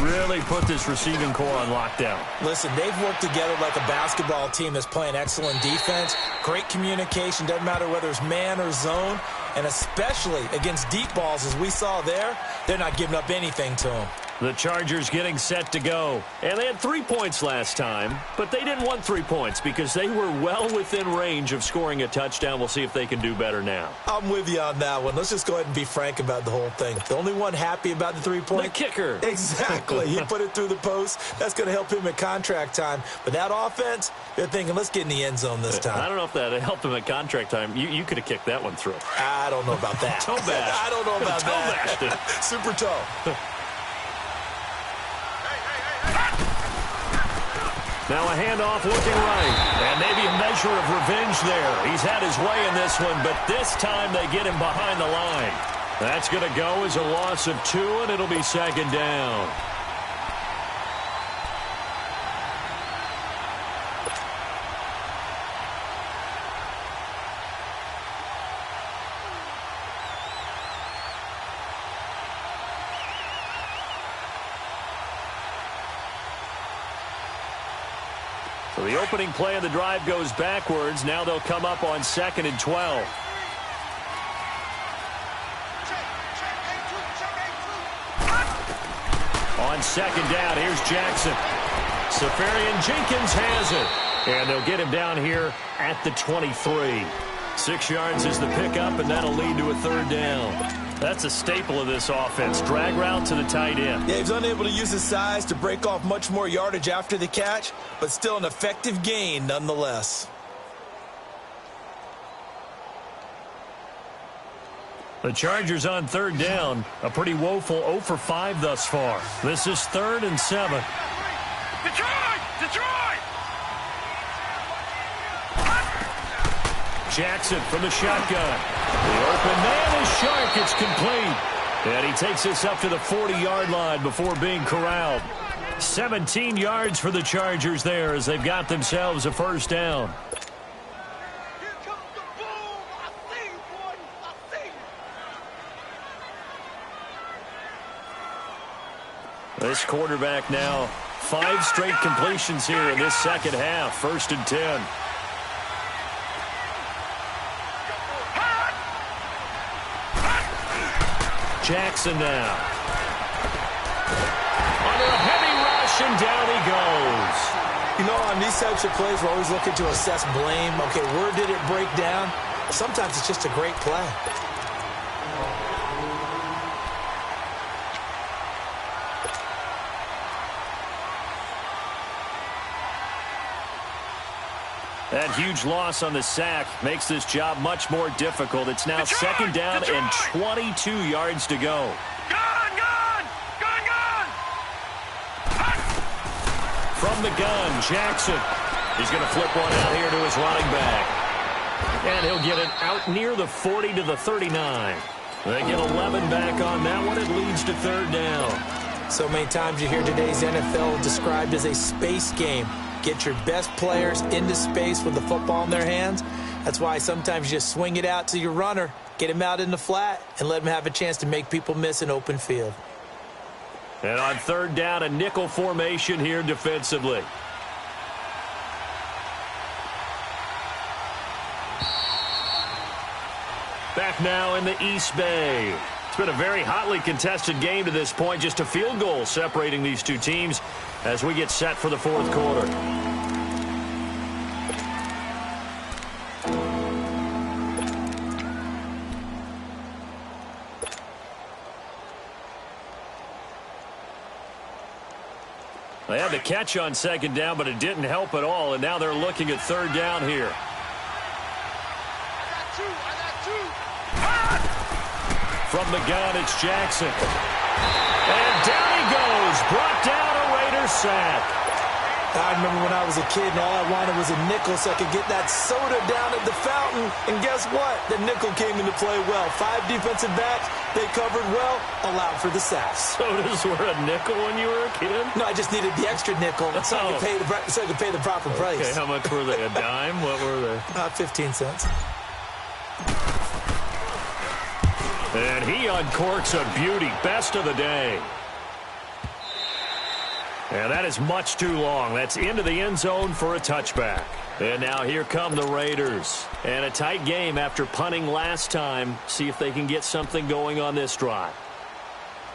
really put this receiving core on lockdown. Listen, they've worked together like a basketball team that's playing excellent defense. Great communication, doesn't matter whether it's man or zone. And especially against deep balls, as we saw there, they're not giving up anything to them. The Chargers getting set to go. And they had 3 points last time, but they didn't want 3 points because they were well within range of scoring a touchdown. We'll see if they can do better now. I'm with you on that one. Let's just go ahead and be frank about the whole thing. The only one happy about the 3-point. The kicker. Exactly. He put it through the post. That's going to help him at contract time. But that offense, they're thinking, let's get in the end zone this time. I don't know if that helped him at contract time. You could have kicked that one through. I don't know about that. Toe bash. I don't know about that. Toe bashed it. Super toe. Now a handoff looking right. And maybe a measure of revenge there. He's had his way in this one, but this time they get him behind the line. That's going to go as a loss of 2, and it'll be 2nd down. So the opening play of the drive goes backwards. Now they'll come up on 2nd and 12. On 2nd down, here's Jackson. Safarian Jenkins has it. And they'll get him down here at the 23. 6 yards is the pickup, and that'll lead to a 3rd down. That's a staple of this offense. Drag route to the tight end. Yeah, he's unable to use his size to break off much more yardage after the catch, but still an effective gain nonetheless. The Chargers on 3rd down. A pretty woeful 0 for 5 thus far. This is 3rd and 7. Detroit! Detroit! Jackson from the shotgun. The open man is Shark. It's complete. And he takes this up to the 40-yard line before being corralled. 17 yards for the Chargers there as they've got themselves a 1st down. Here comes the boom! I see you, boy! I see you! This quarterback now 5 straight completions here in this second half. 1st and 10. Jackson now. Under a heavy rush, and down he goes. You know, on these types of plays, we're always looking to assess blame. Okay, where did it break down? Sometimes it's just a great play. That huge loss on the sack makes this job much more difficult. It's now 2nd down and 22 yards to go. Gun! From the gun, Jackson. He's going to flip one out here to his running back. And he'll get it out near the 40 to the 39. They get 11 back on that one. It leads to 3rd down. So many times you hear today's NFL described as a space game. Get your best players into space with the football in their hands. That's why sometimes you just swing it out to your runner, get him out in the flat, and let him have a chance to make people miss an open field. And on 3rd down, a nickel formation here defensively. Back now in the East Bay. It's been a very hotly contested game to this point. Just a field goal separating these two teams as we get set for the 4th quarter. They had the catch on 2nd down, but it didn't help at all, and now they're looking at 3rd down here. From the gun, it's Jackson. And down he goes. Brought down a Raiders sack. I remember when I was a kid and all I wanted was a nickel so I could get that soda down at the fountain. And guess what? The nickel came into play well. 5 defensive backs. They covered well. Allowed for the sack. Sodas were a nickel when you were a kid? No, I just needed the extra nickel so I could pay the proper price. Okay, how much were they? A dime? What were they? 15 cents. And he uncorks a beauty. Best of the day. And that is much too long. That's into the end zone for a touchback. And now here come the Raiders. And a tight game after punting last time. See if they can get something going on this drive.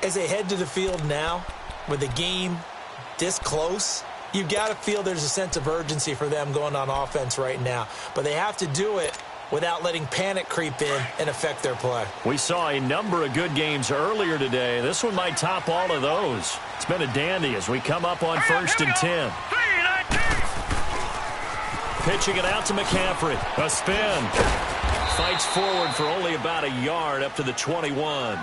As they head to the field now, with the game this close, you've got to feel there's a sense of urgency for them going on offense right now. But they have to do it without letting panic creep in and affect their play. We saw a number of good games earlier today. This one might top all of those. It's been a dandy as we come up on 1st and 10. Pitching it out to McCaffrey. A spin. Fights forward for only about a yard up to the 21.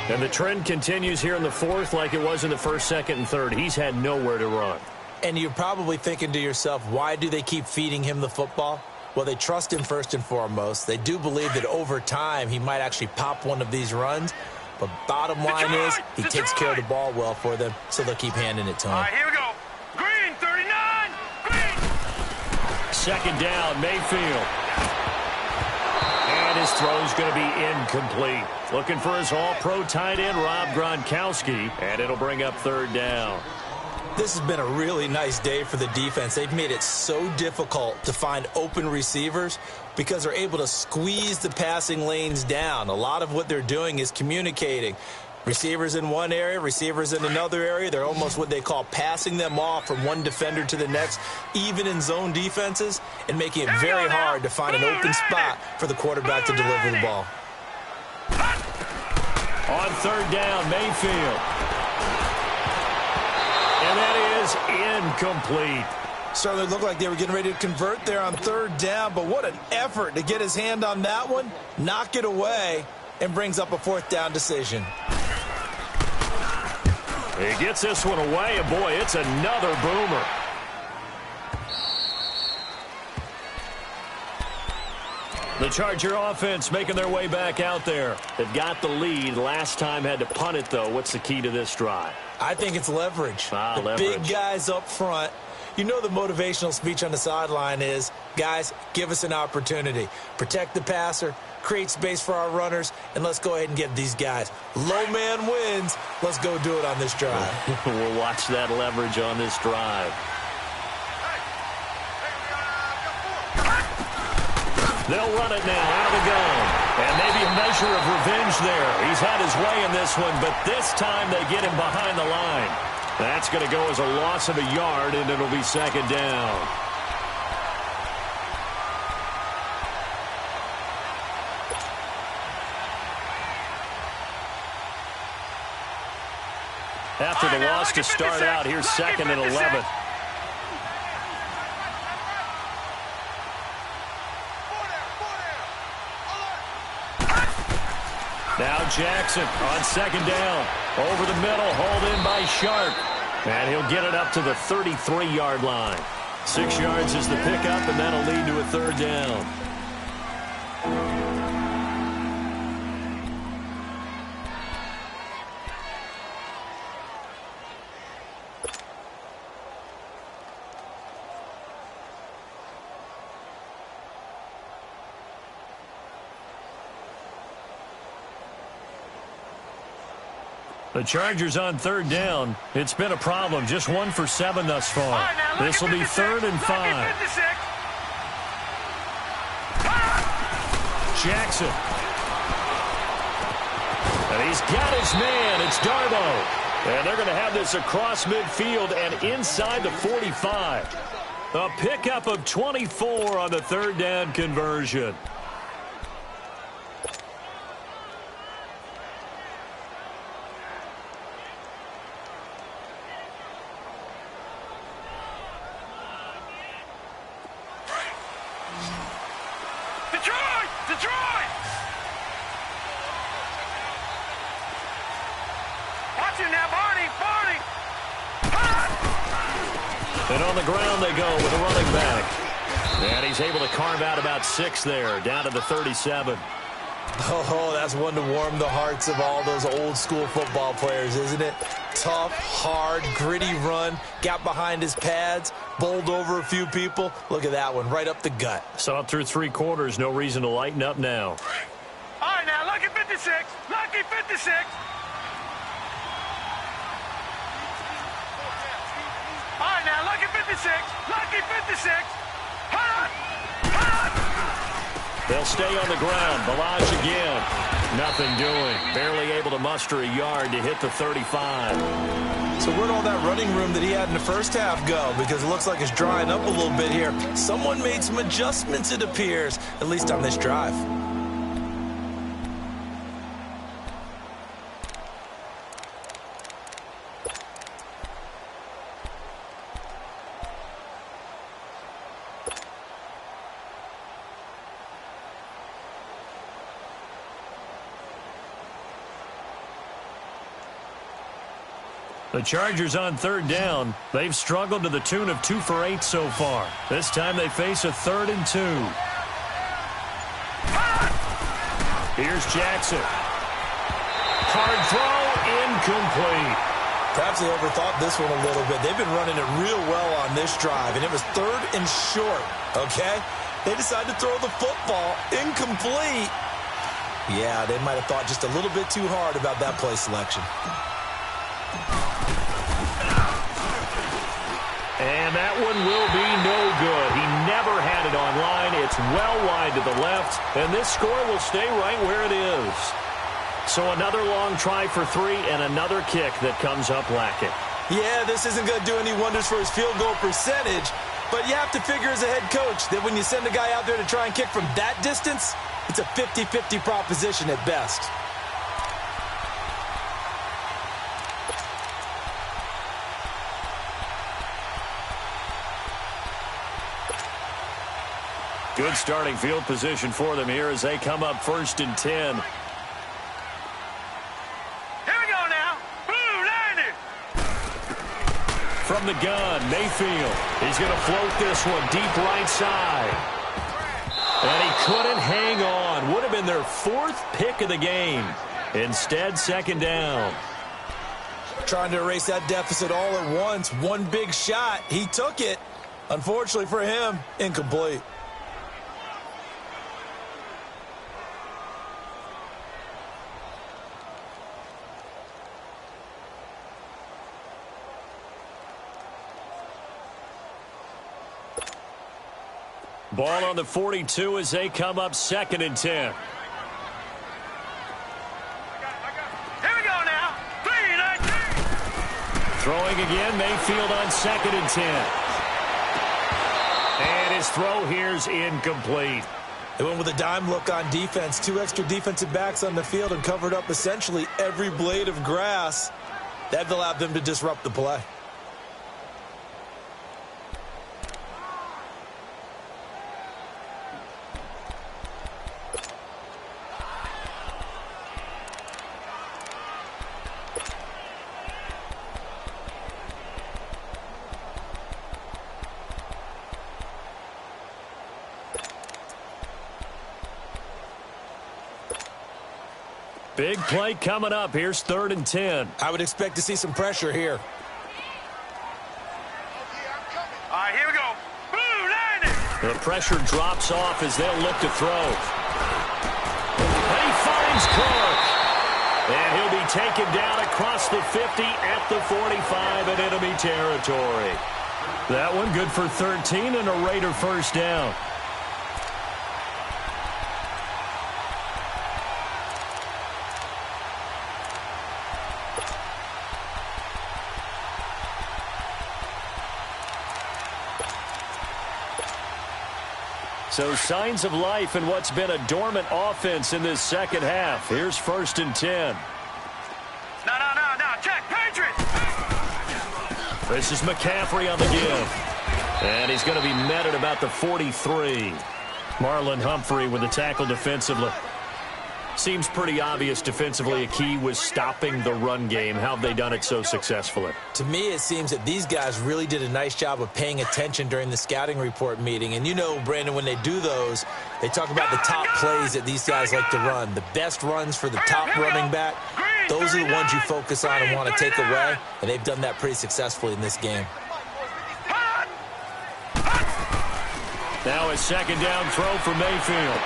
And the trend continues here in the 4th like it was in the 1st, 2nd, and 3rd. He's had nowhere to run. And you're probably thinking to yourself, why do they keep feeding him the football? Well, they trust him first and foremost. They do believe that over time he might actually pop one of these runs. But bottom line is he takes care of the ball well for them, so they'll keep handing it to him. All right, here we go. Green, 39. Green. 2nd down, Mayfield. And his throw's going to be incomplete. Looking for his all-pro tight end, Rob Gronkowski. And it'll bring up 3rd down. This has been a really nice day for the defense. They've made it so difficult to find open receivers because they're able to squeeze the passing lanes down. A lot of what they're doing is communicating. Receivers in one area, receivers in another area. They're almost what they call passing them off from one defender to the next, even in zone defenses, and making it very hard to find an open spot for the quarterback to deliver the ball. On 3rd down, Mayfield. And that is incomplete. Certainly looked like they were getting ready to convert there on 3rd down, but what an effort to get his hand on that one, knock it away, and brings up a 4th down decision. He gets this one away, and boy, it's another boomer. The Charger offense making their way back out there. They've got the lead. Last time had to punt it, though. What's the key to this drive? I think it's leverage. Leverage. Big guys up front. You know the motivational speech on the sideline is, guys, give us an opportunity. Protect the passer, create space for our runners, and let's go ahead and get these guys. Low man wins. Let's go do it on this drive. We'll watch that leverage on this drive. They'll run it now out of the gun. And maybe a measure of revenge there. He's had his way in this one, but this time they get him behind the line. That's going to go as a loss of a yard, and it'll be second down. After the loss to start out, here's second and 11. Now Jackson on second down. Over the middle, hauled in by Sharp. And he'll get it up to the 33-yard line. 6 yards is the pickup, and that'll lead to a third down. The Chargers on third down. It's been a problem. Just 1 for 7 thus far. Right, this will be 3rd and 5. Jackson. And he's got his man. It's Darboh. And they're going to have this across midfield and inside the 45. A pickup of 24 on the third down conversion. And on the ground they go with a running back. And he's able to carve out about 6 there, down to the 37. Oh, that's one to warm the hearts of all those old school football players, isn't it? Tough, hard, gritty run, got behind his pads, bowled over a few people. Look at that one, right up the gut. Saw it through 3 quarters, no reason to lighten up now. All right, now, lucky 56. Lucky 56. All right, now, lucky 56. Lucky 56. They'll stay on the ground. Balaj again. Nothing doing. Barely able to muster a yard to hit the 35. So where'd all that running room that he had in the first half go? Because it looks like it's drying up a little bit here. Someone made some adjustments, it appears, at least on this drive. The Chargers on third down. They've struggled to the tune of 2 for 8 so far. This time they face a 3rd and 2. Here's Jackson. Hard throw, incomplete. Perhaps they overthought this one a little bit. They've been running it real well on this drive, and it was 3rd and short, okay? They decided to throw the football incomplete. Yeah, they might have thought just a little bit too hard about that play selection. And that one will be no good. He never had it online. It's well wide to the left, and this score will stay right where it is. So another long try for 3 and another kick that comes up lacking. Yeah, this isn't going to do any wonders for his field goal percentage, but you have to figure as a head coach that when you send a guy out there to try and kick from that distance, it's a 50-50 proposition at best. Good starting field position for them here as they come up 1st and 10. Here we go now. Blue landed. From the gun, Mayfield. He's going to float this one deep right side. And he couldn't hang on. Would have been their 4th pick of the game. Instead, 2nd down. Trying to erase that deficit all at once. One big shot. He took it. Unfortunately for him, incomplete. Ball on the 42 as they come up 2nd and 10. Here we go now. 3-19. Throwing again, Mayfield on 2nd and 10. And his throw here's incomplete. They went with a dime look on defense. 2 extra defensive backs on the field and covered up essentially every blade of grass. That allowed them to disrupt the play. Big play coming up. Here's 3rd and 10. I would expect to see some pressure here. All right, here we go. Boom, landing. The pressure drops off as they'll look to throw. And he finds Clark. And he'll be taken down across the 50 at the 45 in enemy territory. That one good for 13 and a Raider first down. So signs of life in what's been a dormant offense in this second half. Here's 1st and 10. No. Check, Patriots. This is McCaffrey on the give. And he's going to be met at about the 43. Marlon Humphrey with the tackle defensively. Seems pretty obvious defensively a key was stopping the run game. How have they done it so successfully? To me, it seems that these guys really did a nice job of paying attention during the scouting report meeting. And you know, Brandon, when they do those, they talk about the top plays that these guys like to run. The best runs for the top running back. Those are the ones you focus on and want to take away. And they've done that pretty successfully in this game. Now a 2nd down throw for Mayfield.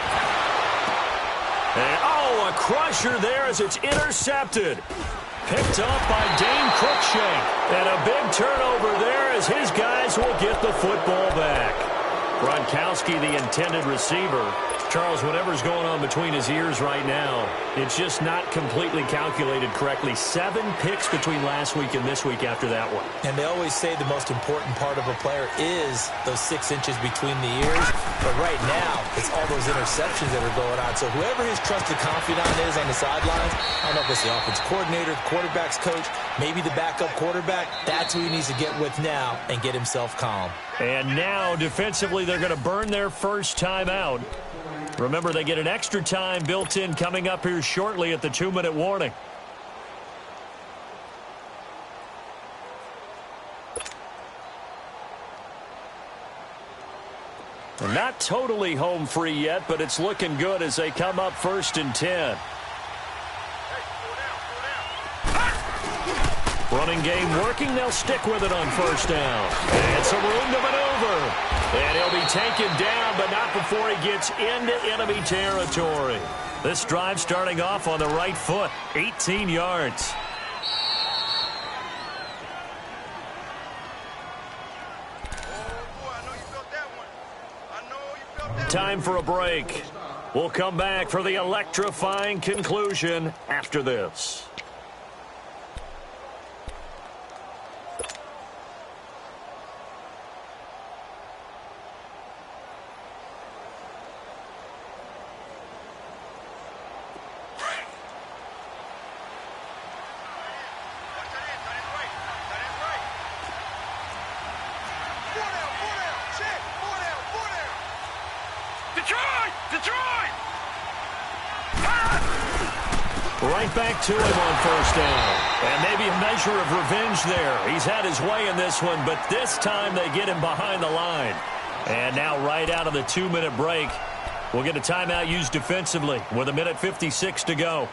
And, a crusher there as it's intercepted. Picked up by Dane Cruikshank. And a big turnover there as his guys will get the football back. Gronkowski, the intended receiver. Charles, whatever's going on between his ears right now, it's just not completely calculated correctly. 7 picks between last week and this week after that one. And they always say the most important part of a player is those 6 inches between the ears. But right now, it's all those interceptions that are going on. So whoever his trusted confidant is on the sidelines, I don't know if it's the offense coordinator, the quarterback's coach, maybe the backup quarterback, that's who he needs to get with now and get himself calm. And now, defensively, they're going to burn their first time out. Remember, they get an extra time built in coming up here shortly at the 2-minute warning. They're not totally home free yet, but it's looking good as they come up 1st and 10. Running game working. They'll stick with it on 1st down. And some room to maneuver. And he'll be taken down, but not before he gets into enemy territory. This drive starting off on the right foot. 18 yards. Time for a break. We'll come back for the electrifying conclusion after this. Right back to him on 1st down. And maybe a measure of revenge there. He's had his way in this one, but this time they get him behind the line. And now right out of the 2-minute break, we'll get a timeout used defensively with 1:56 to go.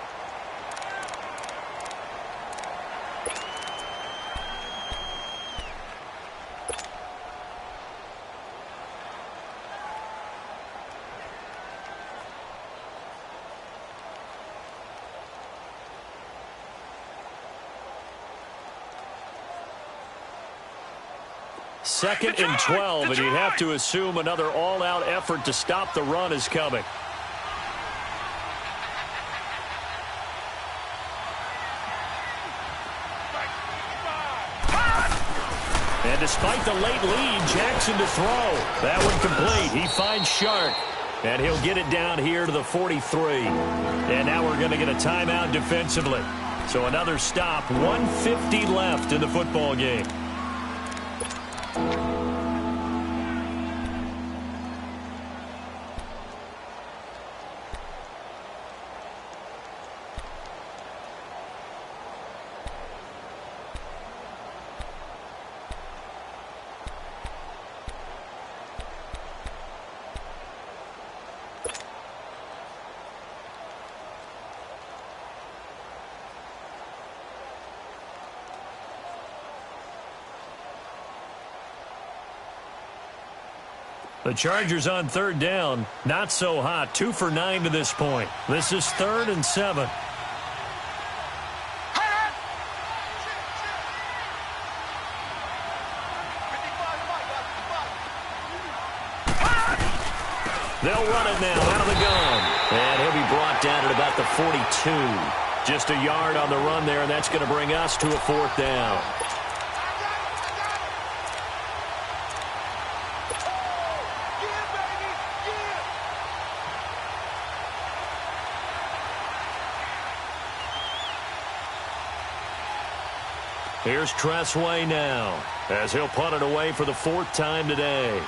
2nd and 12, and you'd have to assume another all-out effort to stop the run is coming. And despite the late lead, Jackson to throw. That one complete. He finds Shark. And he'll get it down here to the 43. And now we're going to get a timeout defensively. So another stop, 1:50 left in the football game. The Chargers on 3rd down. Not so hot. 2 for 9 to this point. This is 3rd and 7. They'll run it now out of the gun. And he'll be brought down at about the 42. Just a yard on the run there, and that's going to bring us to a 4th down. Here's Tressway now, as he'll punt it away for the 4th time today.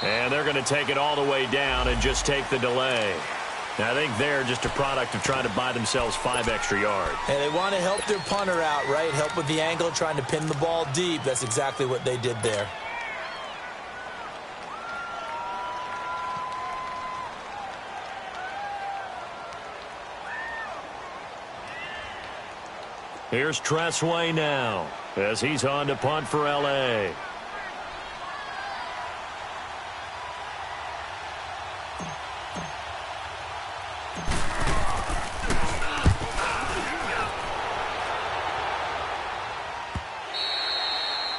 And they're going to take it all the way down and just take the delay. Now, I think they're just a product of trying to buy themselves 5 extra yards. And they want to help their punter out, right? Help with the angle, trying to pin the ball deep. That's exactly what they did there. Here's Tressway now, as he's on to punt for L.A.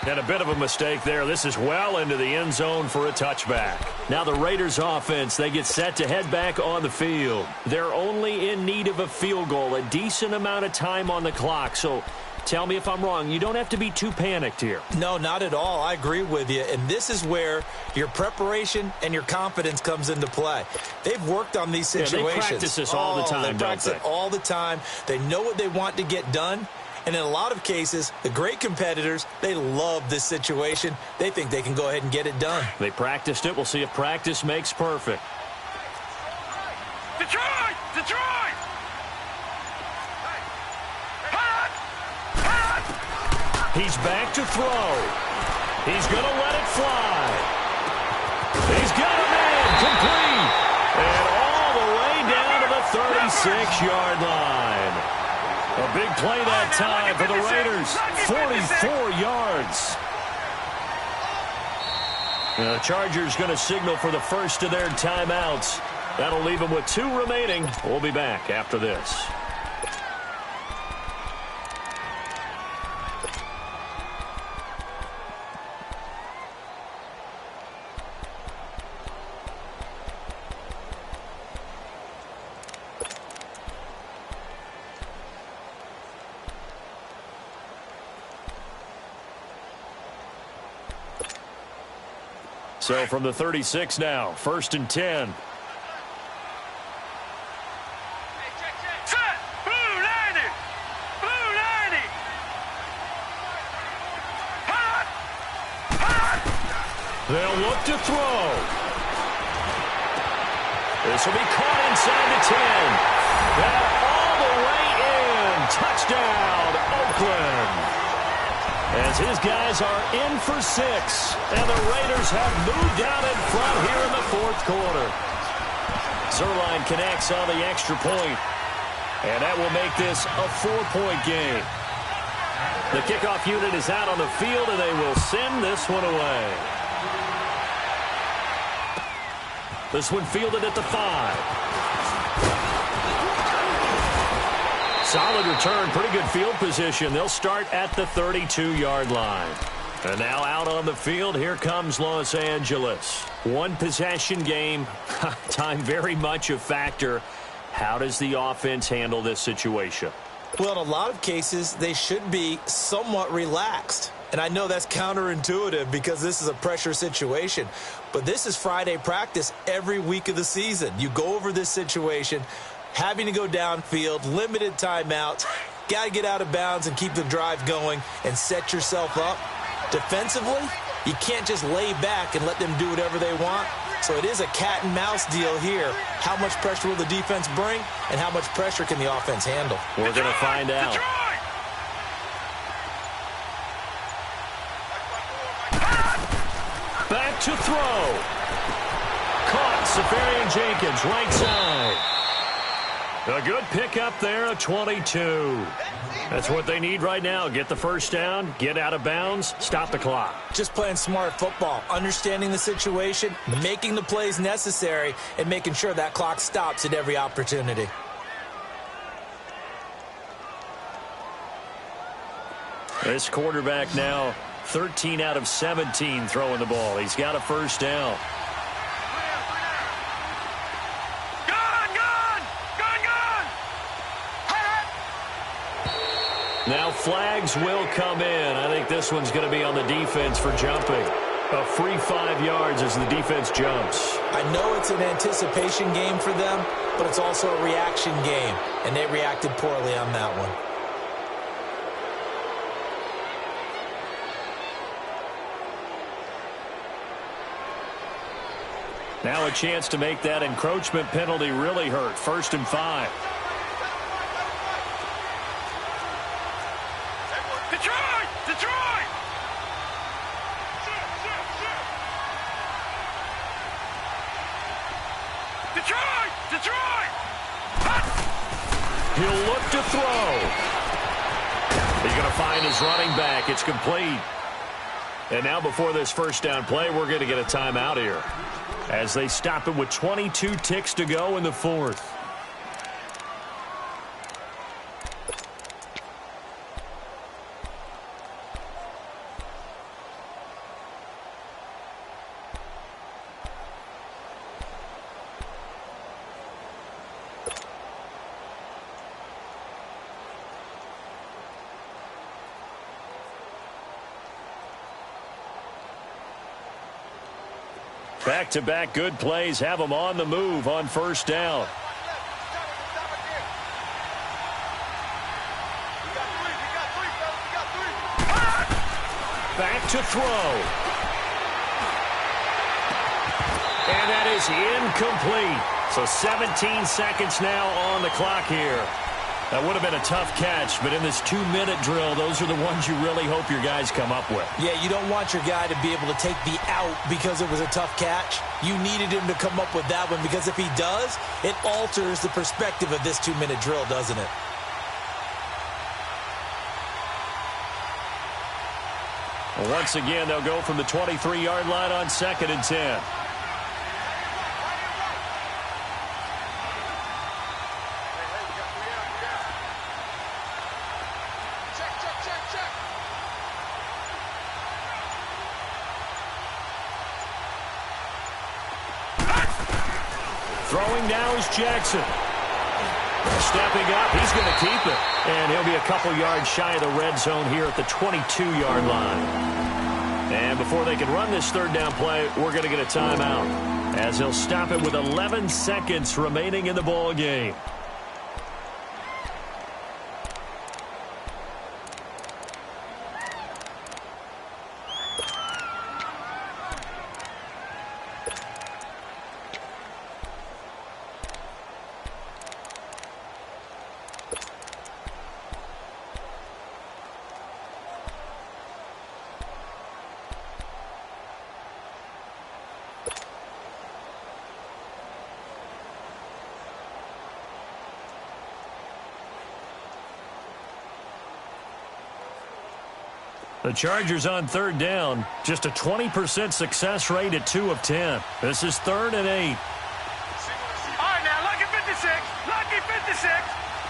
And a bit of a mistake there. This is well into the end zone for a touchback. Now the Raiders offense, they get set to head back on the field. They're only in need of a field goal, a decent amount of time on the clock. So tell me if I'm wrong. You don't have to be too panicked here. No, not at all. I agree with you. And this is where your preparation and your confidence comes into play. They've worked on these situations. Yeah, they practice this all the time, They practice it all the time. They know what they want to get done. And in a lot of cases, the great competitors, they love this situation. They think they can go ahead and get it done. They practiced it. We'll see if practice makes perfect. Detroit! Detroit! He's back to throw. He's going to let it fly. He's got a man complete. And all the way down to the 36-yard line. A big play that time for the Raiders. 44 yards. The Chargers going to signal for the first of their timeouts. That'll leave them with 2 remaining. We'll be back after this. So from the 36 now, 1st and 10. Set! Blue 90! Blue 90! Hot! Hot! They'll look to throw. This will be caught inside the 10. And all the way in. Touchdown, Oakland. as his guys are in for 6. And the Raiders have moved out in front here in the fourth quarter. Zuerlein connects on the extra point, and that will make this a 4-point game. The kickoff unit is out on the field, and they will send this one away. This one fielded at the 5. Solid return, pretty good field position. They'll start at the 32-yard line. And now out on the field, here comes Los Angeles. One possession game, time very much a factor. How does the offense handle this situation? Well, in a lot of cases, they should be somewhat relaxed. And I know that's counterintuitive because this is a pressure situation. But this is Friday practice every week of the season. You go over this situation, having to go downfield, limited timeouts, got to get out of bounds and keep the drive going and set yourself up. Defensively, you can't just lay back and let them do whatever they want. So it is a cat and mouse deal here. How much pressure will the defense bring and how much pressure can the offense handle? We're going to find out. Back to throw. Caught. Safarian Jenkins, right side. A good pickup there, a 22. That's what they need right now. Get the first down, get out of bounds, stop the clock. Just playing smart football, understanding the situation, making the plays necessary, and making sure that clock stops at every opportunity. This quarterback now 13 out of 17 throwing the ball. He's got a first down. Now flags will come in. I think this one's going to be on the defense for jumping. A free 5 yards as the defense jumps. I know it's an anticipation game for them, but it's also a reaction game, and they reacted poorly on that one. Now a chance to make that encroachment penalty really hurt. 1st and 5. He'll look to throw. He's going to find his running back. It's complete. And now before this first down play, we're going to get a timeout here as they stop it with 22 ticks to go in the 4th. Back-to-back good plays have them on the move on first down. Back to throw. And that is incomplete. So 17 seconds now on the clock here. That would have been a tough catch, but in this 2-minute drill, those are the ones you really hope your guys come up with. Yeah, you don't want your guy to be able to take the out because it was a tough catch. You needed him to come up with that one because if he does, it alters the perspective of this 2-minute drill, doesn't it? Well, once again, they'll go from the 23-yard line on 2nd and 10. Throwing now is Jackson. Stepping up, he's going to keep it. And he'll be a couple yards shy of the red zone here at the 22-yard line. And before they can run this 3rd down play, we're going to get a timeout as he'll stop it with 11 seconds remaining in the ball game. The Chargers on third down, just a 20% success rate at 2 of 10. This is 3rd and 8. All right, now, lucky 56. Lucky 56.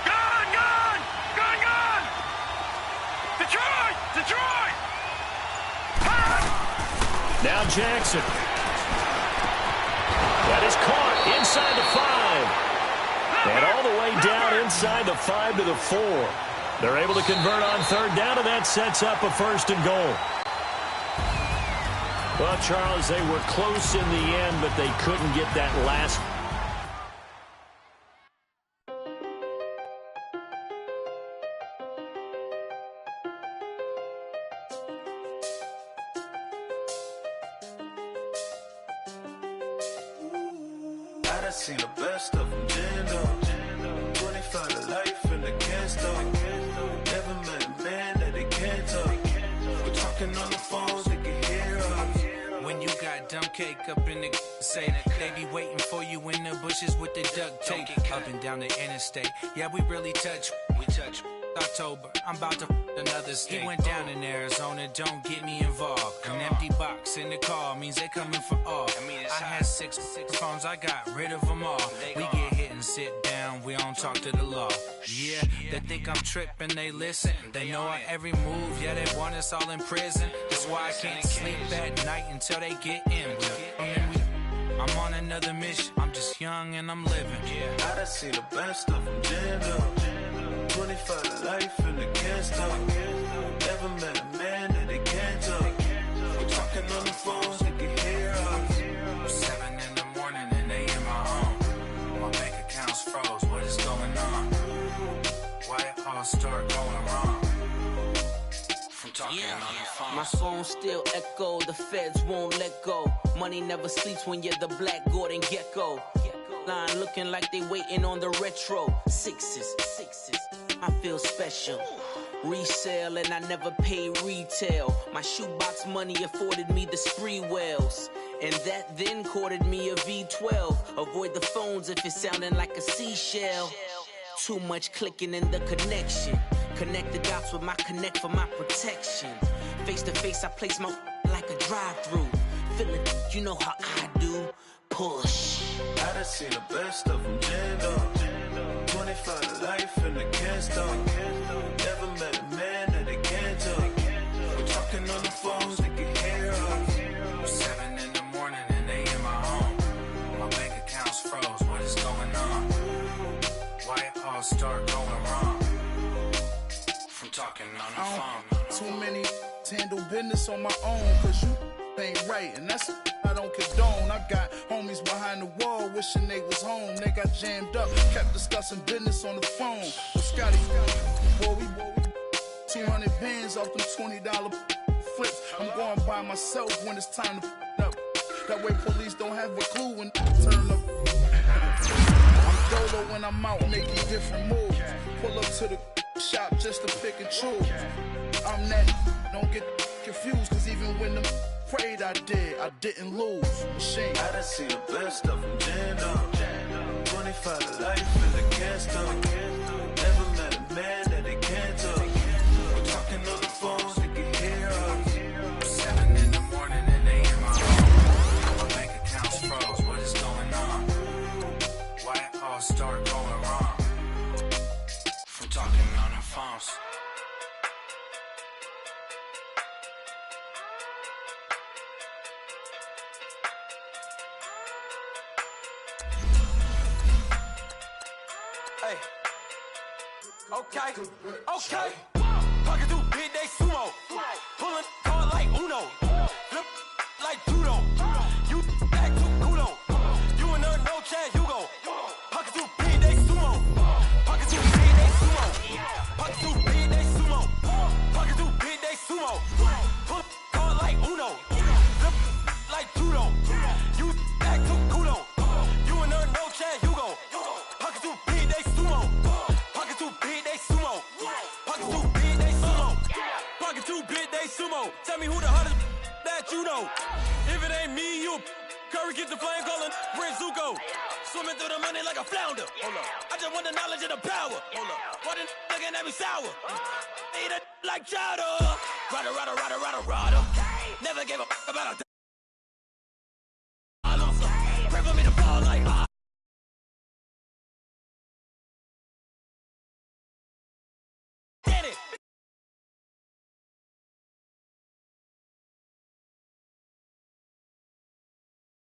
Gun, gun, gun, gun. Detroit, Detroit. Now Jackson. That is caught inside the 5. And all the way down inside the 5 to the 4. They're able to convert on third down, and that sets up a 1st and goal. Well, Charles, they were close in the end, but they couldn't get that last. I done seen the best of them, Jando. 25 to life in the can't stop. Never met a man that they can't talk. We're talking on the phones, they can hear us. When you got dumb cake up in the say that they be waiting for you in the bushes with the duct tape up and down the interstate. Yeah, we really touch. We touch. October, I'm about to another state. He went down in Arizona, don't get me involved. An empty box in the car means they coming for all. I had six phones, I got rid of them all. We get hit and sit down, we don't talk to the law. Yeah, they think I'm tripping, they listen. They know our every move, yeah, they want us all in prison. That's why I can't sleep at night until they get in. I'm on another mission, I'm just young and I'm living. I done seen the best of them, Jando. 25 to life and they can't stop. Never met a man that they can't talk. We're talking on the phones, they can hear us. 7 in the morning and they in my home. My bank account's froze, what is going on? Why it all start going wrong? From talking on the phone. My phone still echo, the feds won't let go. Money never sleeps when you're the Black Gordon Gecko. Line looking like they waiting on the retro. Sixes, I feel special. Resale and I never pay retail. My shoebox money afforded me the spree wells. And that then courted me a V12. Avoid the phones if it's sounding like a seashell. Too much clicking in the connection. Connect the dots with my connect for my protection. Face to face I place my like a drive-through. Feeling, you know how I do. Push. I done seen the best of them, Jando. 25 to life and they can't stop. Never met a man that they can't talk. We're talking on the phones, they can hear us. 7 in the morning and they in my home. My bank account's froze, what is going on? Why it all start going wrong? From talking on the phone. Too many to handle business on my own, cause you ain't right, and that's I don't condone. I got homies behind the wall wishing they was home. They got jammed up, kept discussing business on the phone. But Scotty, boy, we 200 bands off them $20 flips. I'm going by myself when it's time to up. That way police don't have a clue when turn up. I'm dolo when I'm out making different moves. Pull up to the shop just to pick and choose. I'm that, don't get confused, cause even when the prayed I didn't lose. Machine. I done seen the best of them, Jando. 25 to life and they can't stop. Never met a man that they can't talk. We're talking on the phones, they can hear us. 7 in the morning and they in my home. My bank account's froze, what is going on? Why it all start going wrong? From talking on the phones. Okay. Pocket through big day sumo. Pulling card like Uno. Flip like judo. You act too kudo. You and her no chance, you go. Pocket through big day sumo. Pocket through big day sumo. Pocket through big day sumo. Pocket through big day sumo. Pull card like Uno. Flip like judo. You act too kudo. You and her no chance, you go. Pocket through big day sumo. Pocket too big, they sumo. Pocket too big, they sumo. Pocket too big, they sumo. Tell me who the hottest that you know. If it ain't me, you. Curry get the flame calling. Prince Zuko. Swimming through the money like a flounder. Hold up. I just want the knowledge and the power. Hold up. Why the looking at me sour? Eat it like chowder. Rider. Never gave a about a dollar. Pray for me to fall like